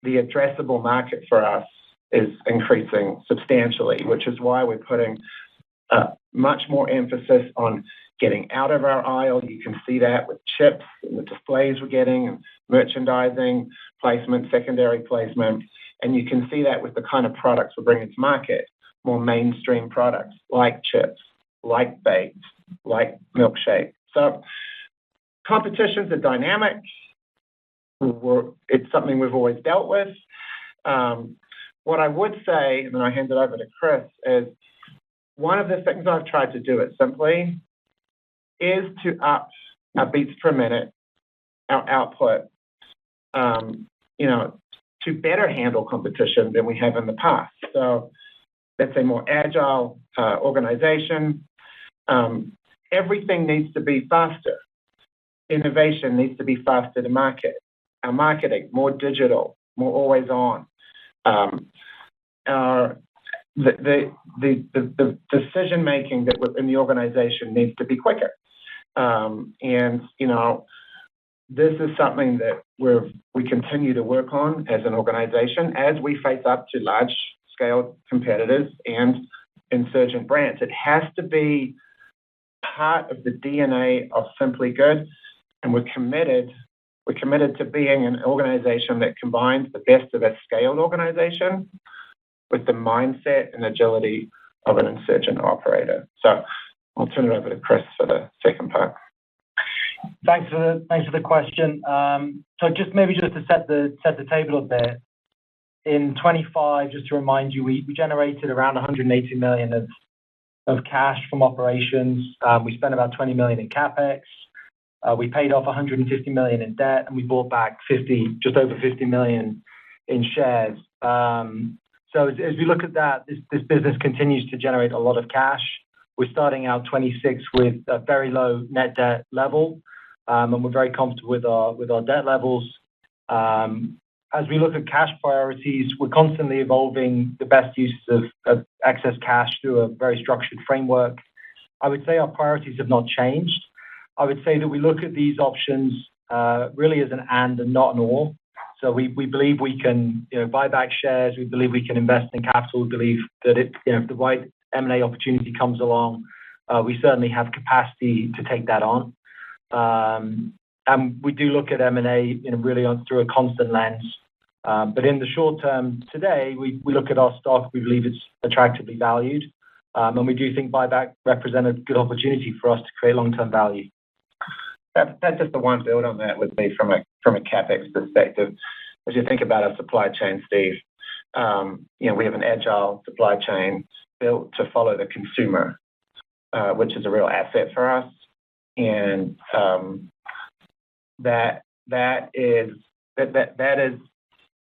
the addressable market for us is increasing substantially, which is why we're putting much more emphasis on getting out of our aisle. You can see that with chips and the displays we're getting, and merchandising, placement, secondary placement. And you can see that with the kind of products we're bringing to market, more mainstream products like chips, like baked, like milkshake. So competition's a dynamic. it's something we've always dealt with. What I would say, and then I hand it over to Chris, is one of the things I've tried to do at Simply is to up our beats per minute, our output, to better handle competition than we have in the past. So that's a more agile organization. Everything needs to be faster. Innovation needs to be faster to market. Our marketing, more digital, more always on. The decision making that in the organization needs to be quicker. This is something that we continue to work on as an organization as we face up to large-scale competitors and insurgent brands. It has to be part of the DNA of Simply Good, and we're committed to being an organization that combines the best of a scaled organization with the mindset and agility of an insurgent operator. So I'll turn it over to Chris for the second part.
Thanks for the question. So just to set the table a bit. In 25, just to remind you, we generated around $180 million of cash from operations. We spent about $20 million in CapEx. We paid off $150 million in debt, and we bought back just over $50 million in shares. So as we look at that, this business continues to generate a lot of cash. We're starting out 26 with a very low net debt level, and we're very comfortable with our debt levels. As we look at cash priorities, we're constantly evolving the best uses of excess cash through a very structured framework. I would say our priorities have not changed. I would say that we look at these options really as an and not an or. So we believe we can buy back shares. We believe we can invest in capital. We believe that if the right M&A opportunity comes along, we certainly have capacity to take that on. And we do look at M&A really through a constant lens. But in the short term today, we look at our stock. We believe it's attractively valued. And we do think buyback represents a good opportunity for us to create long-term value.
That's just the one build on that would be from a CapEx perspective. As you think about our supply chain, Steve, we have an agile supply chain built to follow the consumer, which is a real asset for us. And that is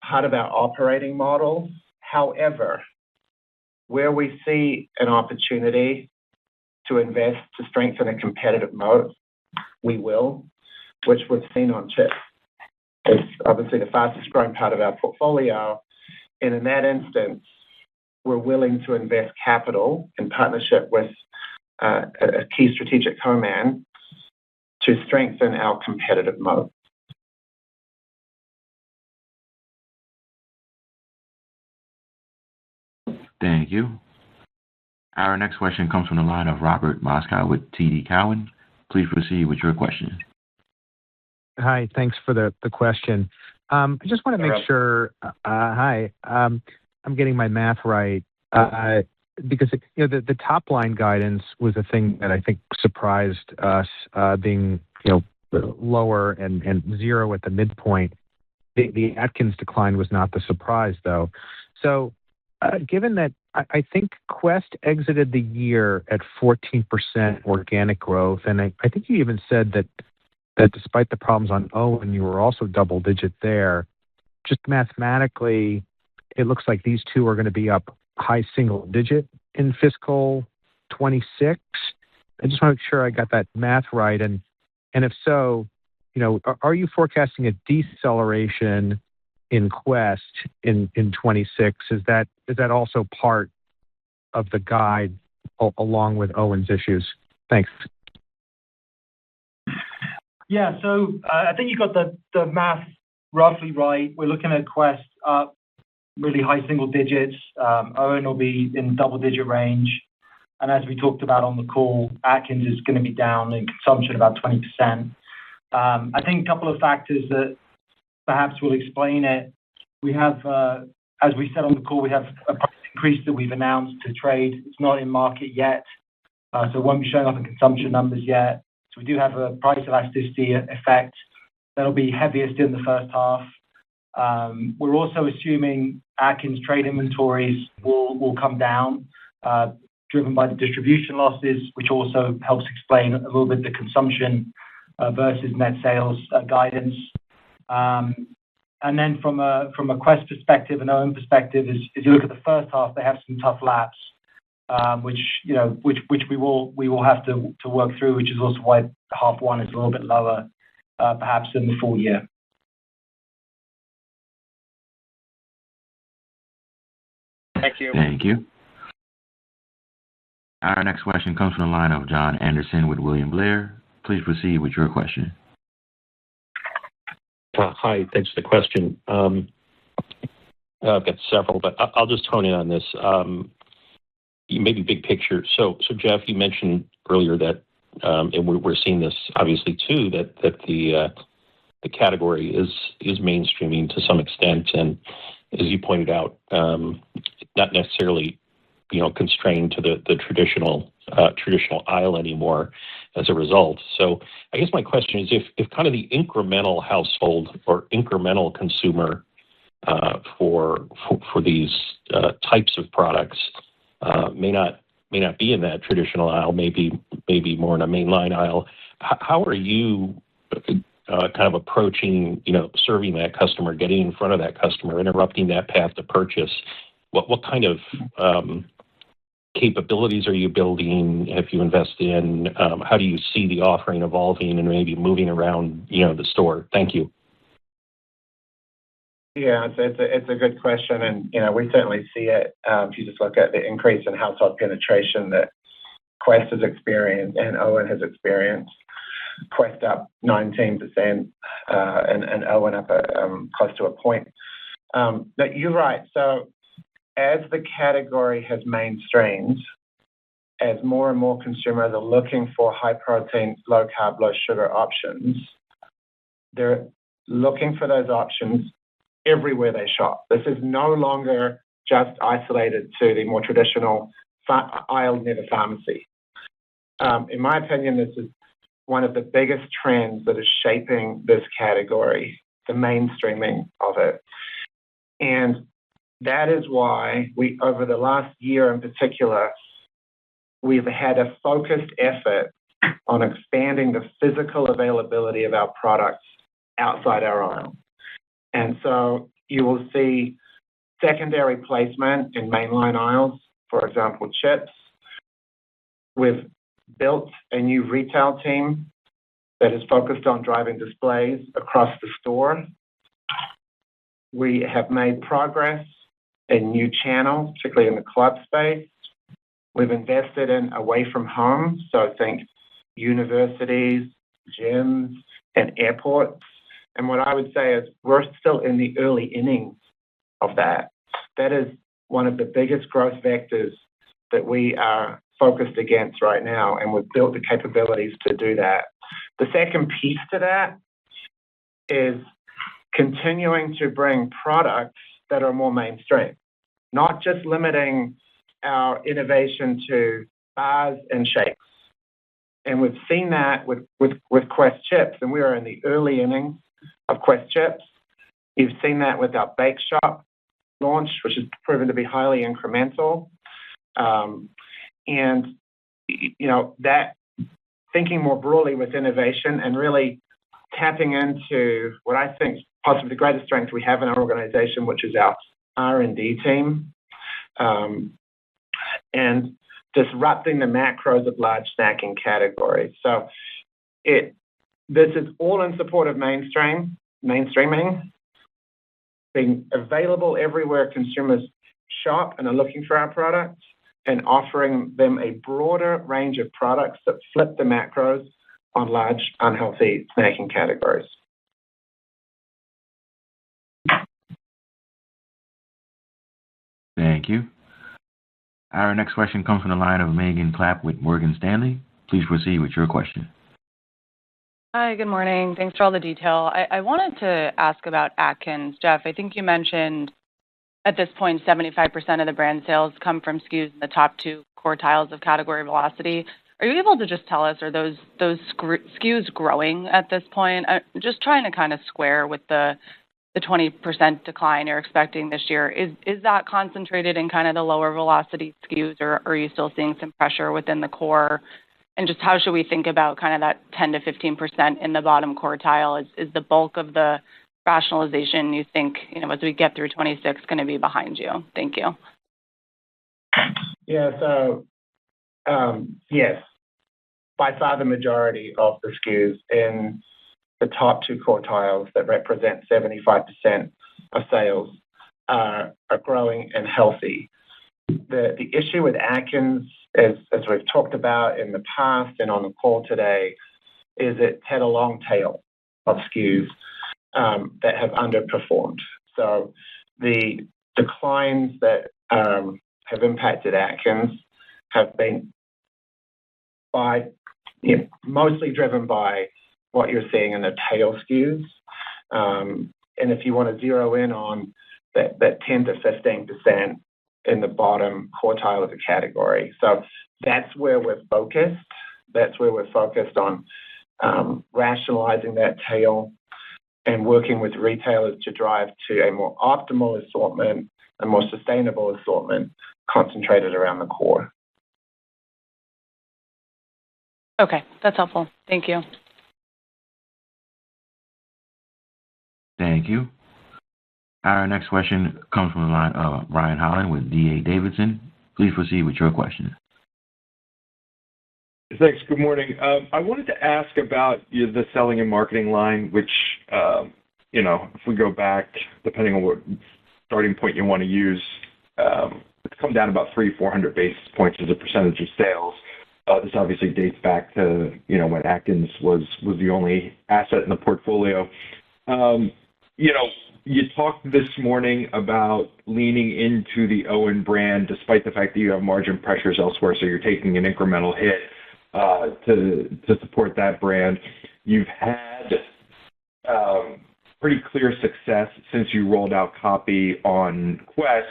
part of our operating model. However, where we see an opportunity to invest to strengthen a competitive moat, we will, which we've seen on chips. It's obviously the fastest growing part of our portfolio. And in that instance, we're willing to invest capital in partnership with a key strategic co-man to strengthen our competitive moat.
Thank you. Our next question comes from the line of Robert Moskow with TD Cowen. Please proceed with your question.
Hi, thanks for the question. I just want to make sure, I'm getting my math right, because the top line guidance was a thing that I think surprised us, being lower and zero at the midpoint. The Atkins decline was not the surprise, though. So, given that I think Quest exited the year at 14% organic growth, and I think you even said that despite the problems on OWYN, you were also double-digit there. Just mathematically, it looks like these two are going to be up high single-digit in fiscal 26. I just want to make sure I got that math right. And if so, are you forecasting a deceleration in Quest in 26? Is that also part of the guide along with OWYN's issues? Thanks.
Yeah, so I think you got the math roughly right. We're looking at Quest up really high single digits. OWYN will be in double-digit range. And as we talked about on the call, Atkins is going to be down in consumption about 20%. I think a couple of factors that perhaps will explain it. We have, as we said on the call, we have a price increase that we've announced to trade. It's not in market yet, so it won't be showing up in consumption numbers yet. So we do have a price elasticity effect
that'll be heaviest in the first half. We're also assuming Atkins trade inventories will come down, driven by the distribution losses, which also helps explain a little bit the consumption versus net sales guidance. And then from a Quest perspective and OWYN perspective, as you look at the first half, they have some tough laps, which we will have to work through, which is also why half one is a little bit lower, perhaps than the full year.
Thank you.
Thank you. Our next question comes from the line of John Anderson with William Blair. Please proceed with your question.
Hi, thanks for the question. I've got several, but I'll just hone in on this. Maybe big picture. So Jeff, you mentioned earlier that, and we're seeing this obviously too, that the category is mainstreaming to some extent, and as you pointed out, not necessarily constrained to the traditional aisle anymore as a result. So I guess my question is, if kind of the incremental household or incremental consumer for these types of products may not be in that traditional aisle, maybe more in a mainline aisle, how are you kind of approaching serving that customer, getting in front of that customer, interrupting that path to purchase? What kind of capabilities are you building? Have you invested in? How do you see the offering evolving and maybe moving around the store? Thank you.
Yeah, it's a good question, and we certainly see it. If you just look at the increase in household penetration that Quest has experienced and OWYN has experienced, Quest up 19% and OWYN up close to a point. But you're right. So as the category has mainstreamed, as more and more consumers are looking for high protein, low carb, low sugar options, they're looking for those options everywhere they shop. This is no longer just isolated to the more traditional aisle near the pharmacy. In my opinion, this is one of the biggest trends that is shaping this category, the mainstreaming of it. And that is why over the last year in particular, we've had a focused effort on expanding the physical availability of our products outside our aisle. And so you will see secondary placement in mainline aisles, for example, chips. We've built a new retail team that is focused on driving displays across the store. We have made progress in new channels, particularly in the club space. We've invested in away from home, so think universities, gyms, and airports. And what I would say is we're still in the early innings of that. That is one of the biggest growth vectors that we are focused against right now, and we've built the capabilities to do that. The second piece to that is continuing to bring products that are more mainstream, not just limiting our innovation to bars and shakes. And we've seen that with Quest chips, and we are in the early innings of Quest chips. You've seen that with our Bake Shop launch, which has proven to be highly incremental. And that thinking more broadly with innovation and really tapping into what I think is possibly the greatest strength we have in our organization, which is our R&D team, and disrupting the macros of large snacking categories. So this is all in support of mainstreaming, being available everywhere consumers shop and are looking for our products, and offering them a broader range of products that flip the macros on large, unhealthy snacking categories.
Thank you. Our next question comes from the line of Megan Clapp with Morgan Stanley. Please proceed with your question.
Hi, good morning. Thanks for all the detail. I wanted to ask about Atkins. Jeff, I think you mentioned at this point 75% of the brand sales come from SKUs in the top two quartiles of category velocity. Are you able to just tell us, are those SKUs growing at this point? I'm just trying to kind of square with the 20% decline you're expecting this year. Is that concentrated in kind of the lower velocity SKUs, or are you still seeing some pressure within the core? And just how should we think about kind of that 10 to 15% in the bottom quartile? Is the bulk of the rationalization you think, as we get through 26, going to be behind you? Thank you.
Yeah, so yes, by far the majority of the SKUs in the top two quartiles that represent 75% of sales are growing and healthy. The issue with Atkins, as we've talked about in the past and on the call today, is it's had a long tail of SKUs that have underperformed. So the declines that have impacted Atkins have been mostly driven by what you're seeing in the tail SKUs. And if you want to zero in on that 10 to 15% in the bottom quartile of the category. So that's where we're focused. That's where we're focused on rationalizing that tail and working with retailers to drive to a more optimal assortment, a more sustainable assortment concentrated around the core.
Okay, that's helpful. Thank you.
Thank you. Our next question comes from the line of Brian Holland with D.A. Davidson. Please proceed with your question.
Thanks. Good morning. I wanted to ask about the selling and marketing line, which, if we go back, depending on what starting point you want to use, it's come down about 300-400 basis points as a percentage of sales. This obviously dates back to, when Atkins was the only asset in the portfolio. You talked this morning about leaning into the OWYN brand, despite the fact that you have margin pressures elsewhere, so you're taking an incremental hit to support that brand. You've had pretty clear success since you rolled out copy on Quest,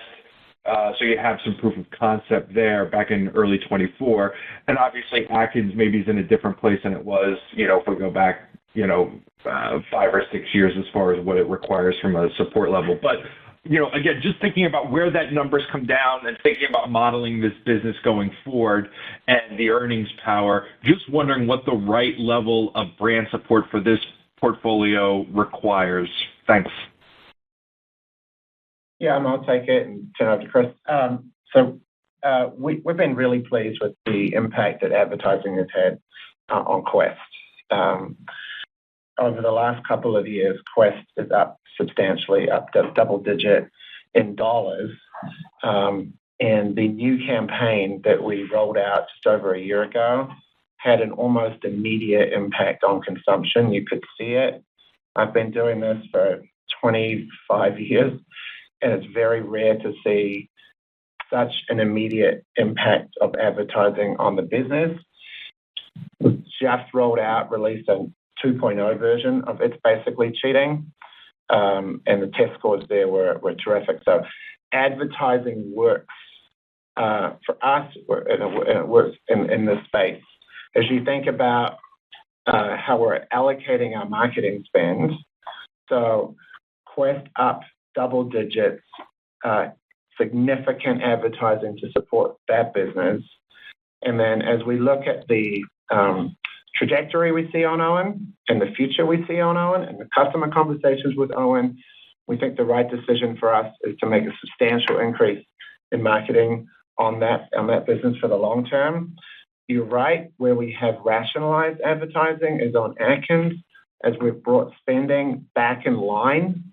so you have some proof of concept there back in early 24. And obviously, Atkins maybe is in a different place than it was, if we go back 5 or 6 years as far as what it requires from a support level. But, again, just thinking about where that number's come down and thinking about modeling this business going forward and the earnings power, just wondering what the right level of brand support for this portfolio requires. Thanks.
Yeah, I'll take it and turn it over to Chris. We've been really pleased with the impact that advertising has had on Quest. Over the last couple of years, Quest is up substantially, up to double-digit in dollars. And the new campaign that we rolled out just over a year ago had an almost immediate impact on consumption. You could see it. I've been doing this for 25 years, and it's very rare to see such an immediate impact of advertising on the business. We've just released a 2.0 version of It's Basically Cheating, and the test scores there were terrific. So advertising works for us, and it works in this space. As you think about how we're allocating our marketing spend, so Quest up double digits, significant advertising to support that business. And then as we look at the trajectory we see on OWYN and the future we see on OWYN and the customer conversations with OWYN, we think the right decision for us is to make a substantial increase in marketing on that business for the long term. You're right, where we have rationalized advertising is on Atkins, as we've brought spending back in line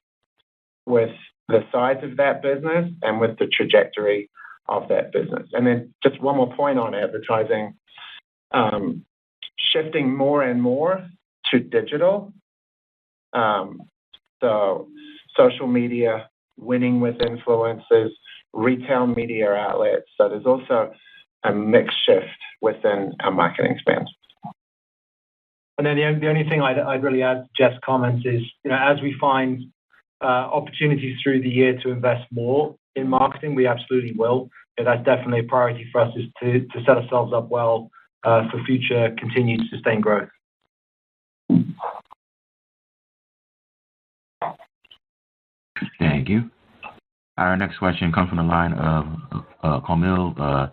with the size of that business and with the trajectory of that business. And then just one more point on advertising, shifting more and more to digital. So social media, winning with influencers, retail media outlets. So there's also a mixed shift within our marketing spend.
And then the only thing I'd really add to Jeff's comments is, as we find opportunities through the year to invest more in marketing, we absolutely will. That's definitely a priority for us, is to set ourselves up well for future continued sustained growth.
Thank you. Our next question comes from the line of Kaumil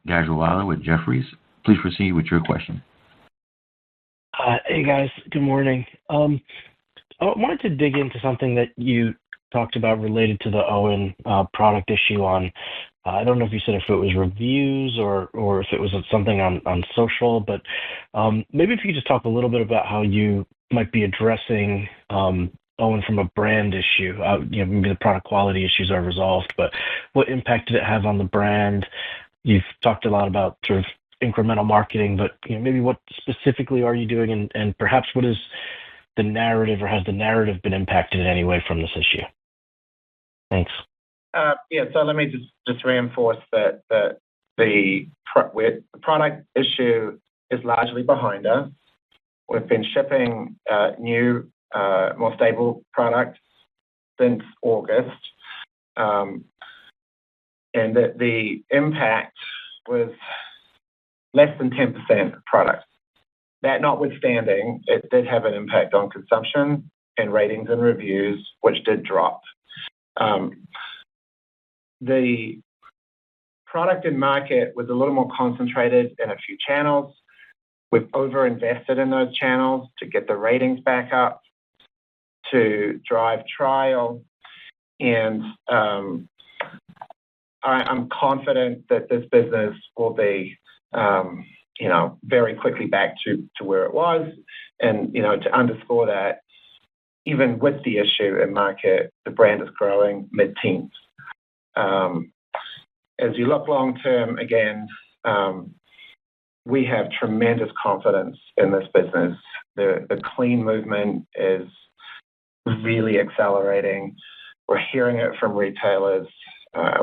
Gajrawala with Jefferies. Please proceed with your question.
Hey, guys. Good morning. I wanted to dig into something that you talked about related to the Owen product issue on, I don't know if you said if it was reviews or if it was something on social, but maybe if you could just talk a little bit about how you might be addressing Owen from a brand issue. Maybe the product quality issues are resolved, but what impact did it have on the brand? You've talked a lot about sort of incremental marketing, but maybe what specifically are you doing, and perhaps what is the narrative, or has the narrative been impacted in any way from this issue? Thanks.
So let me just reinforce that the product issue is largely behind us. We've been shipping new, more stable products since August, and that the impact was less than 10% of products. That notwithstanding, it did have an impact on consumption and ratings and reviews, which did drop. The product in market was a little more concentrated in a few channels. We've over-invested in those channels to get the ratings back up, to drive trial, and I'm confident that this business will be, very quickly back to where it was. And, to underscore that, even with the issue in market, the brand is growing mid-teens. As you look long-term, again, we have tremendous confidence in this business. The clean movement is really accelerating. We're hearing it from retailers.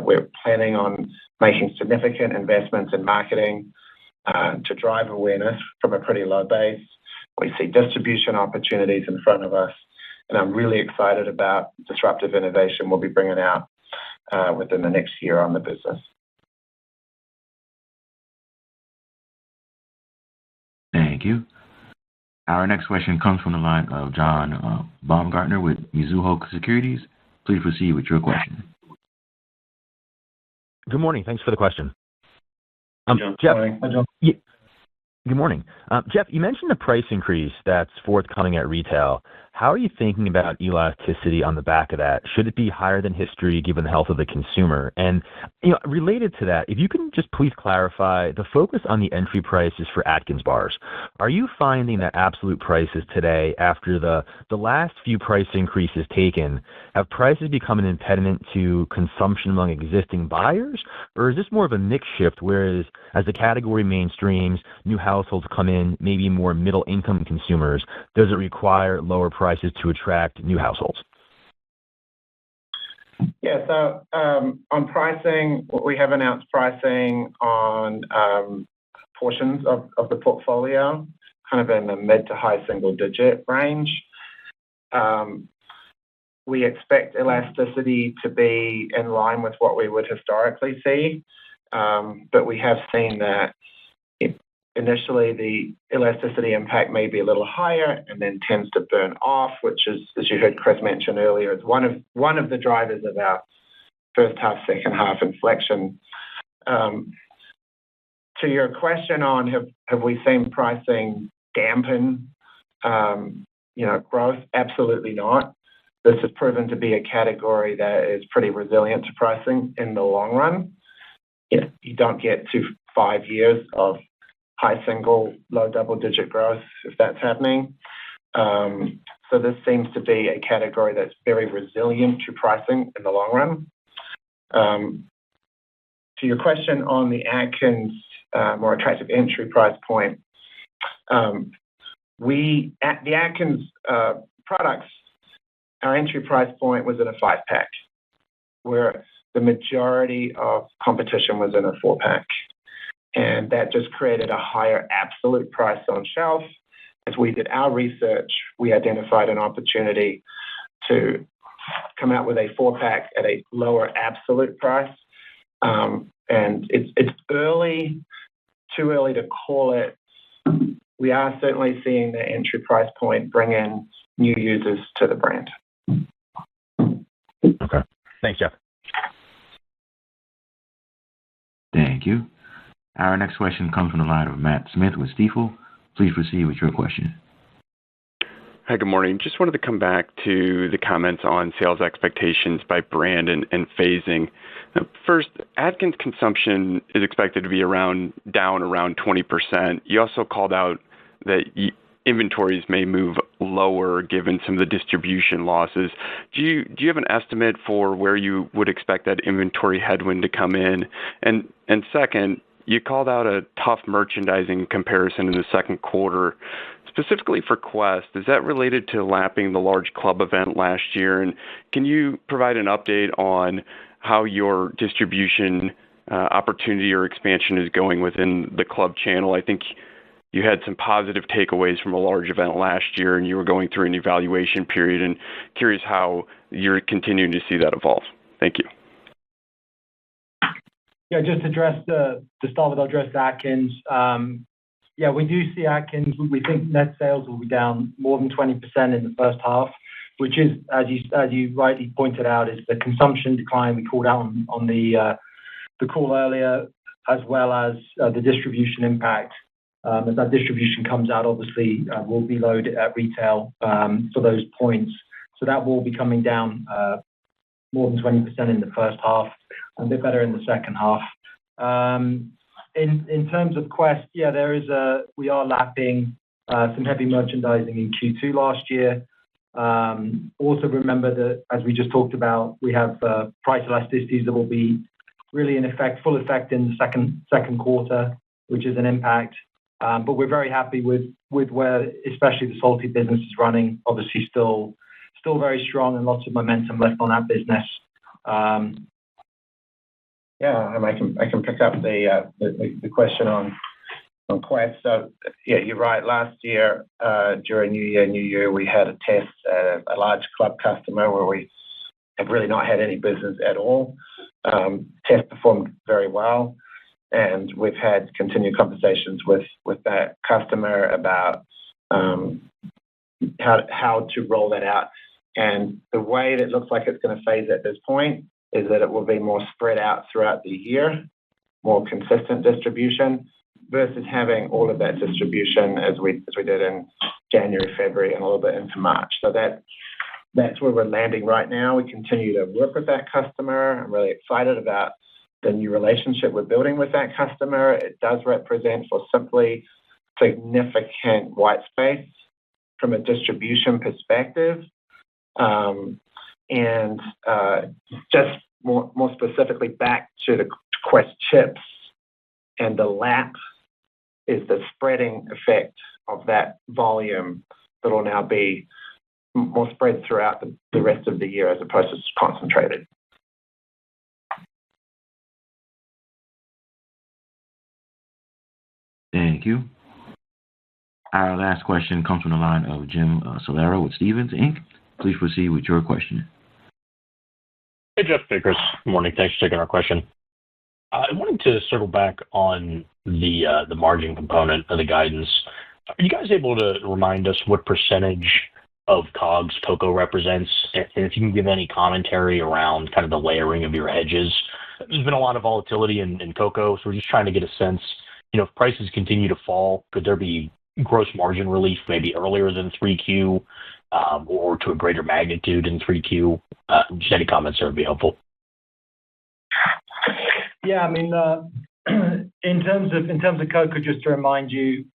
We're planning on making significant investments in marketing to drive awareness from a pretty low base. We see distribution opportunities in front of us, and I'm really excited about disruptive innovation we'll be bringing out within the next year on the business.
Thank you. Our next question comes from the line of John Baumgartner with Mizuho Securities. Please proceed with your question.
Good morning. Thanks for the question.
Jeff.
Hi, John.
Good morning. Jeff, you mentioned the price increase that's forthcoming at retail. How are you thinking about elasticity on the back of that? Should it be higher than history given the health of the consumer? And, related to that, if you can just please clarify the focus on the entry prices for Atkins bars. Are you finding that absolute prices today, after the last few price increases taken, have prices become an impediment to consumption among existing buyers? Or is this more of a mix shift, whereas as the category mainstreams, new households come in, maybe more middle-income consumers, does it require lower prices to attract new households?
Yeah, so on pricing, we have announced pricing on portions of the portfolio, kind of in the mid to high single-digit range. We expect elasticity to be in line with what we would historically see, but we have seen that initially the elasticity impact may be a little higher and then tends to burn off, which is, as you heard Chris mention earlier, is one of the drivers of our first half, second half inflection. To your question on have we seen pricing dampen growth? Absolutely not. This has proven to be a category that is pretty resilient to pricing in the long run. You don't get to 5 years of high single, low double-digit growth if that's happening. So this seems to be a category that's very resilient to pricing in the long run. To your question on the Atkins more attractive entry price point, the Atkins products, our entry price point was in a 5-pack, where the majority of competition was in a 4-pack. And that just created a higher absolute price on shelf. As we did our research, we identified an opportunity to come out with a 4-pack at a lower absolute price. And it's early too early to call it. We are certainly seeing the entry price point bring in new users to the brand.
Okay. Thanks, Jeff.
Thank you. Our next question comes from the line of Matt Smith with Stifel. Please proceed with your question.
Hi, good morning. Just wanted to come back to the comments on sales expectations by brand and phasing. First, Atkins consumption is expected to be down around 20%. You also called out that inventories may move lower given some of the distribution losses. Do you have an estimate for where you would expect that inventory headwind to come in? And second, you called out a tough merchandising comparison in the second quarter. Specifically for Quest, is that related to lapping the large club event last year? And can you provide an update on how your distribution opportunity or expansion is going within the club channel? I think you had some positive takeaways from a large event last year, and you were going through an evaluation period, and curious how you're continuing to see that evolve. Thank you.
Yeah, just to start with, I'll address Atkins. Yeah, we do see Atkins. We think net sales will be down more than 20% in the first half, which is, as you rightly pointed out, is the consumption decline we called out on the call earlier, as well as the distribution impact. As that distribution comes out, obviously, we'll be loaded at retail for those points. So that will be coming down more than 20% in the first half, and a bit better in the second half. In terms of Quest, yeah, we are lapping some heavy merchandising in Q2 last year. Also remember that, as we just talked about, we have price elasticities that will be really in full effect in the second quarter, which is an impact. But we're very happy with where, especially the salty business is running. Obviously, still very strong and lots of momentum left on that business.
Yeah, and I can pick up the question on Quest. So yeah, you're right. Last year, during New Year, we had a test at a large club customer where we have really not had any business at all. Test performed very well, and we've had continued conversations with that customer about how to roll that out. And the way that it looks like it's going to phase at this point is that it will be more spread out throughout the year, more consistent distribution, versus having all of that distribution as we did in January, February, and a little bit into March. So that's where we're landing right now. We continue to work with that customer. I'm really excited about the new relationship we're building with that customer. It does represent for Simply significant white space from a distribution perspective. And just more specifically back to the Quest chips and the lap is the spreading effect of that volume that will now be more spread throughout the rest of the year as opposed to concentrated.
Thank you. Our last question comes from the line of Jim Salera with Stephens Inc. Please proceed with your question.
Hey, Jeff. Hey, Chris. Good morning. Thanks for taking our question. I wanted to circle back on the margin component of the guidance. Are you guys able to remind us what percentage of COGS cocoa represents? And if you can give any commentary around kind of the layering of your hedges. There's been a lot of volatility in cocoa, so we're just trying to get a sense, if prices continue to fall, could there be gross margin relief maybe earlier than 3Q or to a greater magnitude in 3Q? Just any comments there would be helpful.
Yeah, I mean, in terms of cocoa, just to remind you,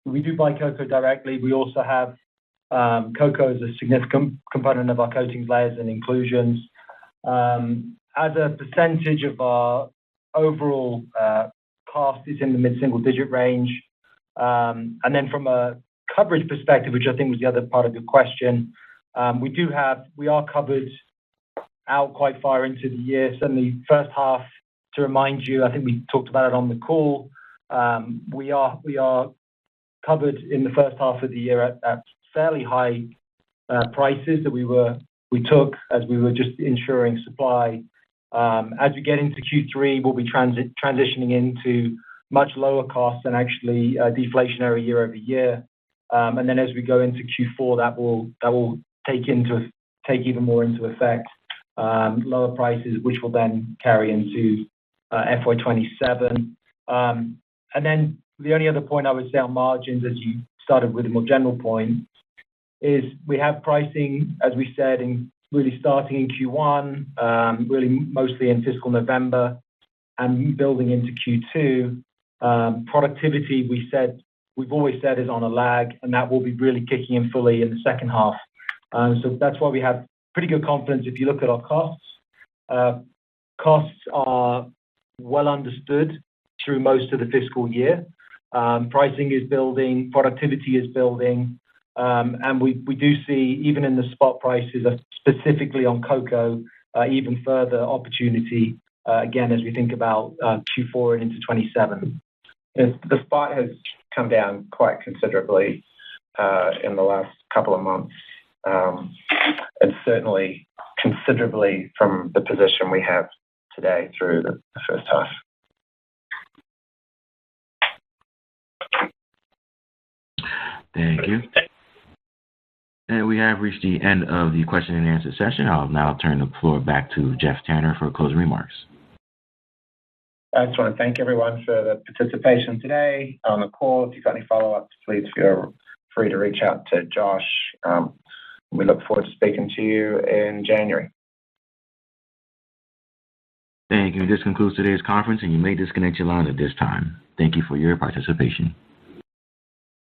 we do buy cocoa directly. We also have cocoa as a significant component of our coatings, layers, and inclusions. As a percentage of our overall cost, it's in the mid-single-digit range. And then from a coverage perspective, which I think was the other part of your question, we are covered out quite far into the year. So in the first half, to remind you, I think we talked about it on the call. We are covered in the first half of the year at fairly high prices that we took as we were just ensuring supply. As we get into Q3, we'll be transitioning into much lower costs and actually deflationary year-over-year. And then as we go into Q4, that will take even more into effect, lower prices, which will then carry into FY 27. And then the only other point I would say on margins, as you started with a more general point, is we have pricing, as we said, in really starting in Q1, really mostly in fiscal November and building into Q2. Productivity, we've always said is on a lag, and that will be really kicking in fully in the second half. So that's why we have pretty good confidence. If you look at our costs, costs are well understood through most of the fiscal year. Pricing is building, productivity is building, and we do see, even in the spot prices, specifically on cocoa, even further opportunity, again, as we think about Q4 and into 27.
The spot has come down quite considerably in the last couple of months, and certainly considerably from the position we have today through the first half.
Thank you. And we have reached the end of the question and answer session. I'll now turn the floor back to Jeff Tanner for closing remarks.
I just want to thank everyone for the participation today on the call. If you've got any follow-ups, please feel free to reach out to Josh. We look forward to speaking to you in January.
Thank you. This concludes today's conference, and you may disconnect your lines at this time. Thank you for your participation.